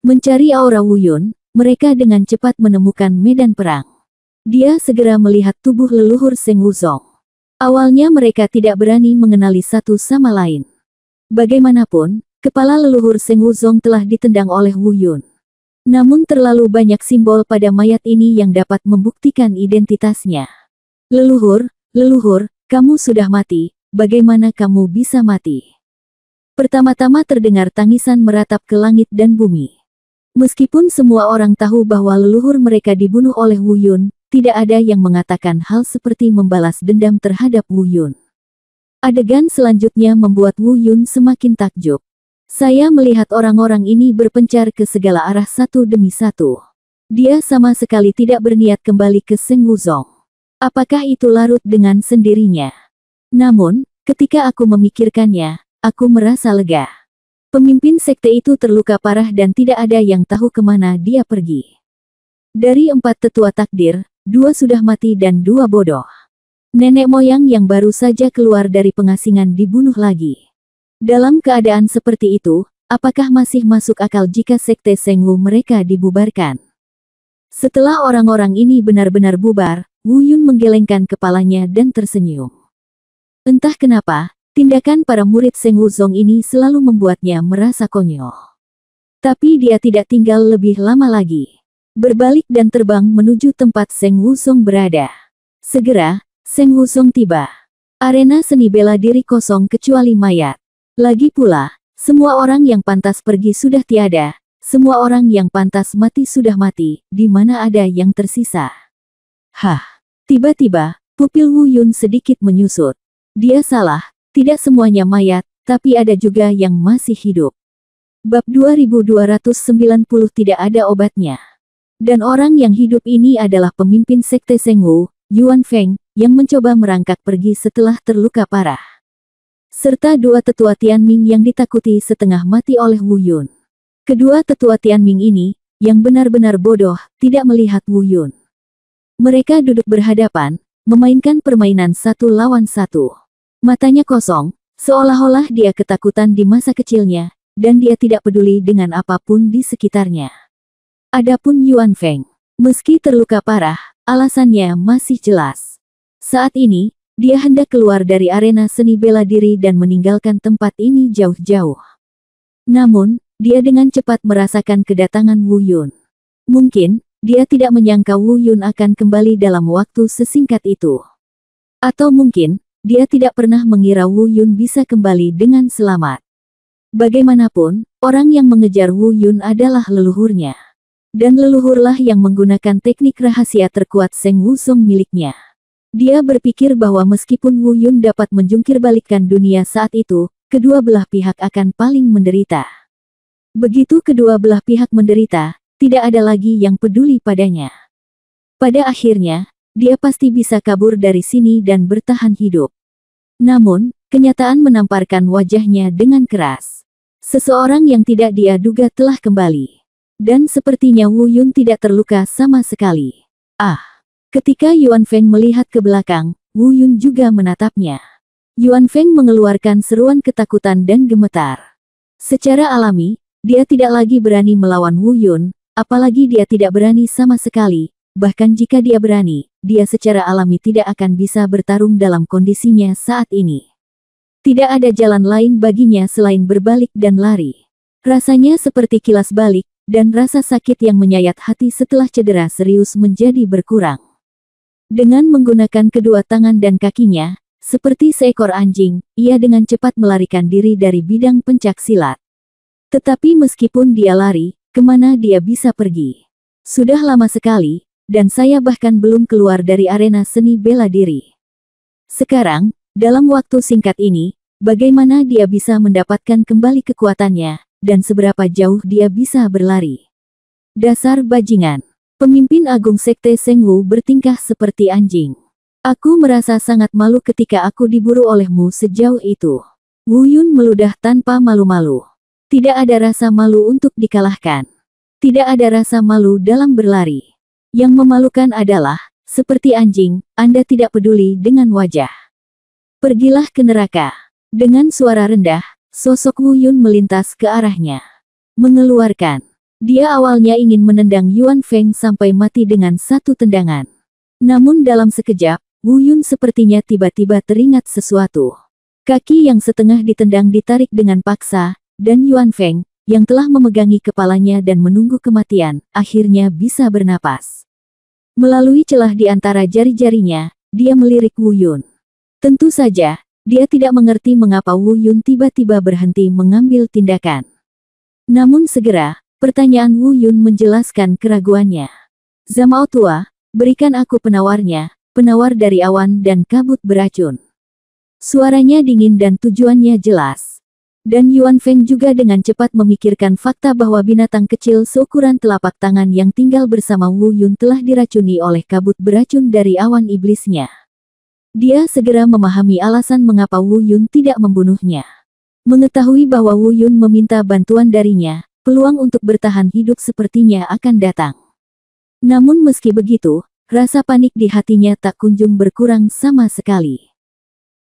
Mencari aura Wu Yun, mereka dengan cepat menemukan medan perang. Dia segera melihat tubuh leluhur Seng Wuzong. Awalnya mereka tidak berani mengenali satu sama lain. Bagaimanapun, kepala leluhur Seng Wuzong telah ditendang oleh Wu Yun. Namun terlalu banyak simbol pada mayat ini yang dapat membuktikan identitasnya. Leluhur, leluhur, kamu sudah mati, bagaimana kamu bisa mati? Pertama-tama terdengar tangisan meratap ke langit dan bumi. Meskipun semua orang tahu bahwa leluhur mereka dibunuh oleh Wu Yun, tidak ada yang mengatakan hal seperti membalas dendam terhadap Wu Yun. Adegan selanjutnya membuat Wu Yun semakin takjub. Saya melihat orang-orang ini berpencar ke segala arah satu demi satu. Dia sama sekali tidak berniat kembali ke Seng Wuzong. Apakah itu larut dengan sendirinya? Namun, ketika aku memikirkannya, aku merasa lega. Pemimpin sekte itu terluka parah dan tidak ada yang tahu kemana dia pergi. Dari 4 tetua takdir, 2 sudah mati dan 2 bodoh. Nenek moyang yang baru saja keluar dari pengasingan dibunuh lagi. Dalam keadaan seperti itu, apakah masih masuk akal jika sekte Sengwu mereka dibubarkan? Setelah orang-orang ini benar-benar bubar, Wu Yun menggelengkan kepalanya dan tersenyum. Entah kenapa, tindakan para murid Seng Wuzong ini selalu membuatnya merasa konyol. Tapi dia tidak tinggal lebih lama lagi. Berbalik dan terbang menuju tempat Seng Wuzong berada. Segera, Seng Wuzong tiba. Arena seni bela diri kosong kecuali mayat. Lagi pula, semua orang yang pantas pergi sudah tiada. Semua orang yang pantas mati sudah mati, di mana ada yang tersisa. Hah, tiba-tiba, pupil Wu Yun sedikit menyusut. Dia salah, tidak semuanya mayat, tapi ada juga yang masih hidup. Bab 2290 tidak ada obatnya. Dan orang yang hidup ini adalah pemimpin sekte Sengwu, Yuan Feng, yang mencoba merangkak pergi setelah terluka parah. Serta dua tetua Tianming yang ditakuti setengah mati oleh Wu Yun. Kedua tetua Tianming ini, yang benar-benar bodoh, tidak melihat Wu Yun. Mereka duduk berhadapan, memainkan permainan satu lawan satu. Matanya kosong, seolah-olah dia ketakutan di masa kecilnya, dan dia tidak peduli dengan apapun di sekitarnya. Adapun Yuan Feng, meski terluka parah, alasannya masih jelas. Saat ini, dia hendak keluar dari arena seni bela diri dan meninggalkan tempat ini jauh-jauh. Namun, dia dengan cepat merasakan kedatangan Wu Yun. Mungkin, dia tidak menyangka Wu Yun akan kembali dalam waktu sesingkat itu. Atau mungkin, dia tidak pernah mengira Wu Yun bisa kembali dengan selamat. Bagaimanapun, orang yang mengejar Wu Yun adalah leluhurnya. Dan leluhurlah yang menggunakan teknik rahasia terkuat Seng Wuzong miliknya. Dia berpikir bahwa meskipun Wu Yun dapat menjungkirbalikkan dunia saat itu, kedua belah pihak akan paling menderita. Begitu kedua belah pihak menderita, tidak ada lagi yang peduli padanya. Pada akhirnya, dia pasti bisa kabur dari sini dan bertahan hidup. Namun, kenyataan menamparkan wajahnya dengan keras. Seseorang yang tidak dia duga telah kembali. Dan sepertinya Wu Yun tidak terluka sama sekali. Ketika Yuan Feng melihat ke belakang, Wu Yun juga menatapnya. Yuan Feng mengeluarkan seruan ketakutan dan gemetar. Secara alami, dia tidak lagi berani melawan Wu Yun, apalagi dia tidak berani sama sekali. Bahkan jika dia berani, dia secara alami tidak akan bisa bertarung dalam kondisinya saat ini. Tidak ada jalan lain baginya selain berbalik dan lari. Rasanya seperti kilas balik, dan rasa sakit yang menyayat hati setelah cedera serius menjadi berkurang. Dengan menggunakan kedua tangan dan kakinya, seperti seekor anjing, ia dengan cepat melarikan diri dari bidang pencak silat. Tetapi meskipun dia lari, kemana dia bisa pergi? Sudah lama sekali, dan saya bahkan belum keluar dari arena seni bela diri. Sekarang, dalam waktu singkat ini, bagaimana dia bisa mendapatkan kembali kekuatannya, dan seberapa jauh dia bisa berlari? Dasar bajingan. Pemimpin agung sekte Sengwu bertingkah seperti anjing. Aku merasa sangat malu ketika aku diburu olehmu sejauh itu. Wu Yun meludah tanpa malu-malu. Tidak ada rasa malu untuk dikalahkan. Tidak ada rasa malu dalam berlari. Yang memalukan adalah, seperti anjing, Anda tidak peduli dengan wajah. Pergilah ke neraka. Dengan suara rendah, sosok Wu Yun melintas ke arahnya. Mengeluarkan. Dia awalnya ingin menendang Yuan Feng sampai mati dengan satu tendangan. Namun dalam sekejap, Wu Yun sepertinya tiba-tiba teringat sesuatu. Kaki yang setengah ditendang ditarik dengan paksa, dan Yuan Feng, yang telah memegangi kepalanya dan menunggu kematian, akhirnya bisa bernapas. Melalui celah di antara jari-jarinya, dia melirik Wu Yun. Tentu saja, dia tidak mengerti mengapa Wu Yun tiba-tiba berhenti mengambil tindakan. Namun segera, pertanyaan Wu Yun menjelaskan keraguannya. Zamao tua, berikan aku penawarnya, penawar dari awan dan kabut beracun. Suaranya dingin dan tujuannya jelas. Dan Yuan Feng juga dengan cepat memikirkan fakta bahwa binatang kecil seukuran telapak tangan yang tinggal bersama Wu Yun telah diracuni oleh kabut beracun dari awan iblisnya. Dia segera memahami alasan mengapa Wu Yun tidak membunuhnya. Mengetahui bahwa Wu Yun meminta bantuan darinya, peluang untuk bertahan hidup sepertinya akan datang. Namun meski begitu, rasa panik di hatinya tak kunjung berkurang sama sekali.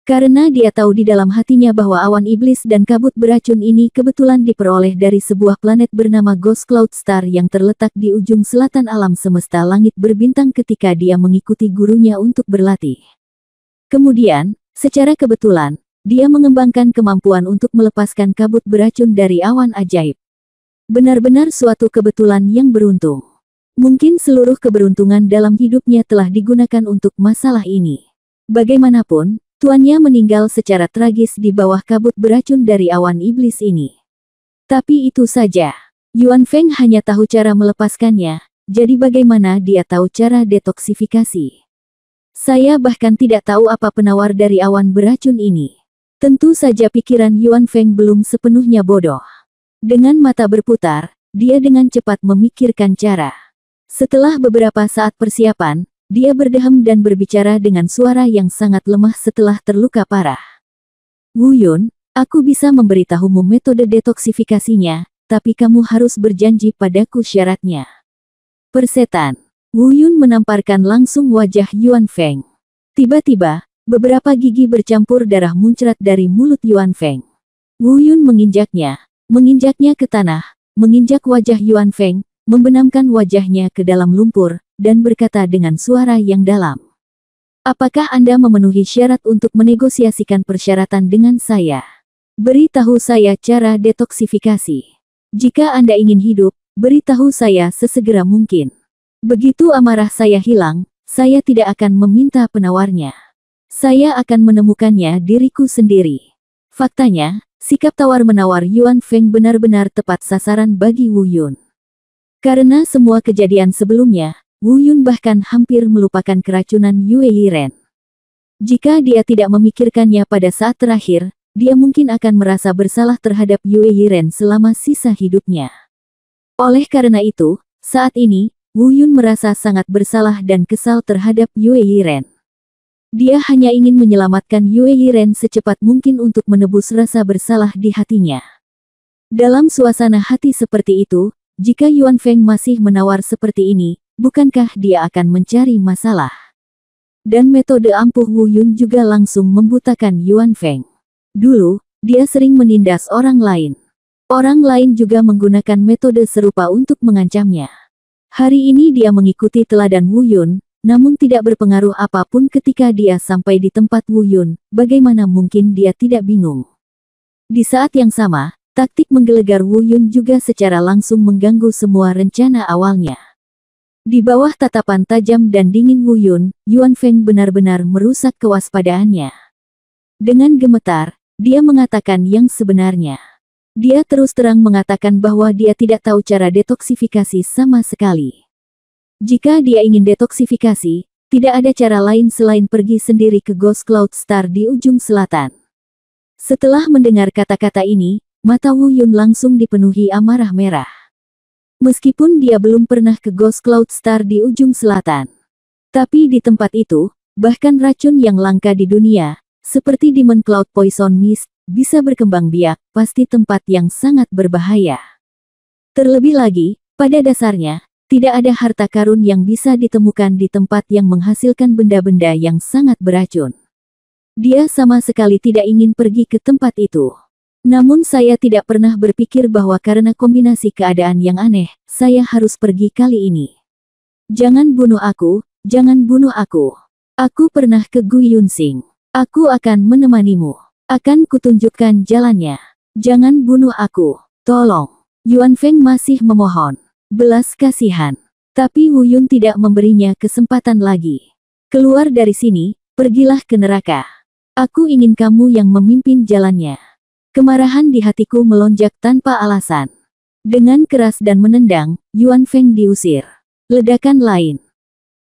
Karena dia tahu di dalam hatinya bahwa awan iblis dan kabut beracun ini kebetulan diperoleh dari sebuah planet bernama Ghost Cloud Star yang terletak di ujung selatan alam semesta langit berbintang ketika dia mengikuti gurunya untuk berlatih. Kemudian, secara kebetulan, dia mengembangkan kemampuan untuk melepaskan kabut beracun dari awan ajaib. Benar-benar suatu kebetulan yang beruntung. Mungkin seluruh keberuntungan dalam hidupnya telah digunakan untuk masalah ini. Bagaimanapun, tuannya meninggal secara tragis di bawah kabut beracun dari awan iblis ini. Tapi itu saja. Yuan Feng hanya tahu cara melepaskannya, jadi bagaimana dia tahu cara detoksifikasi? Saya bahkan tidak tahu apa penawar dari awan beracun ini. Tentu saja pikiran Yuan Feng belum sepenuhnya bodoh. Dengan mata berputar, dia dengan cepat memikirkan cara. Setelah beberapa saat persiapan, dia berdeham dan berbicara dengan suara yang sangat lemah setelah terluka parah. Wu Yun, aku bisa memberitahumu metode detoksifikasinya, tapi kamu harus berjanji padaku syaratnya. Persetan. Wu Yun menamparkan langsung wajah Yuan Feng. Tiba-tiba, beberapa gigi bercampur darah muncrat dari mulut Yuan Feng. Wu Yun menginjaknya ke tanah, menginjak wajah Yuan Feng, membenamkan wajahnya ke dalam lumpur, dan berkata dengan suara yang dalam. Apakah Anda memenuhi syarat untuk menegosiasikan persyaratan dengan saya? Beritahu saya cara detoksifikasi. Jika Anda ingin hidup, beritahu saya sesegera mungkin. Begitu amarah saya hilang, saya tidak akan meminta penawarnya. Saya akan menemukannya diriku sendiri. Faktanya, sikap tawar-menawar Yuan Feng benar-benar tepat sasaran bagi Wu Yun. Karena semua kejadian sebelumnya, Wu Yun bahkan hampir melupakan keracunan Yue Yiren. Jika dia tidak memikirkannya pada saat terakhir, dia mungkin akan merasa bersalah terhadap Yue Yiren selama sisa hidupnya. Oleh karena itu, saat ini, Wu Yun merasa sangat bersalah dan kesal terhadap Yue Yiren. Dia hanya ingin menyelamatkan Yue Yiren secepat mungkin untuk menebus rasa bersalah di hatinya. Dalam suasana hati seperti itu, jika Yuan Feng masih menawar seperti ini, bukankah dia akan mencari masalah? Dan metode ampuh Wu Yun juga langsung membutakan Yuan Feng. Dulu, dia sering menindas orang lain. Orang lain juga menggunakan metode serupa untuk mengancamnya. Hari ini dia mengikuti teladan Wu Yun, namun tidak berpengaruh apapun ketika dia sampai di tempat Wu Yun, bagaimana mungkin dia tidak bingung. Di saat yang sama, taktik menggelegar Wu Yun juga secara langsung mengganggu semua rencana awalnya. Di bawah tatapan tajam dan dingin Wu Yun, Yuan Feng benar-benar merusak kewaspadaannya. Dengan gemetar, dia mengatakan yang sebenarnya. Dia terus terang mengatakan bahwa dia tidak tahu cara detoksifikasi sama sekali. Jika dia ingin detoksifikasi, tidak ada cara lain selain pergi sendiri ke Ghost Cloud Star di ujung selatan. Setelah mendengar kata-kata ini, mata Wu Yun langsung dipenuhi amarah merah. Meskipun dia belum pernah ke Ghost Cloud Star di ujung selatan. Tapi di tempat itu, bahkan racun yang langka di dunia, seperti Demon Cloud Poison Mist, bisa berkembang biak, pasti tempat yang sangat berbahaya. Terlebih lagi, pada dasarnya, tidak ada harta karun yang bisa ditemukan di tempat yang menghasilkan benda-benda yang sangat beracun. Dia sama sekali tidak ingin pergi ke tempat itu. Namun saya tidak pernah berpikir bahwa karena kombinasi keadaan yang aneh, saya harus pergi kali ini. Jangan bunuh aku, jangan bunuh aku. Aku pernah ke Gu Yunsing. Aku akan menemanimu. Akan kutunjukkan jalannya. Jangan bunuh aku. Tolong. Yuan Feng masih memohon. Belas kasihan. Tapi Wu Yun tidak memberinya kesempatan lagi. Keluar dari sini, pergilah ke neraka. Aku ingin kamu yang memimpin jalannya. Kemarahan di hatiku melonjak tanpa alasan. Dengan keras dan menendang, Yuan Feng diusir. Ledakan lain.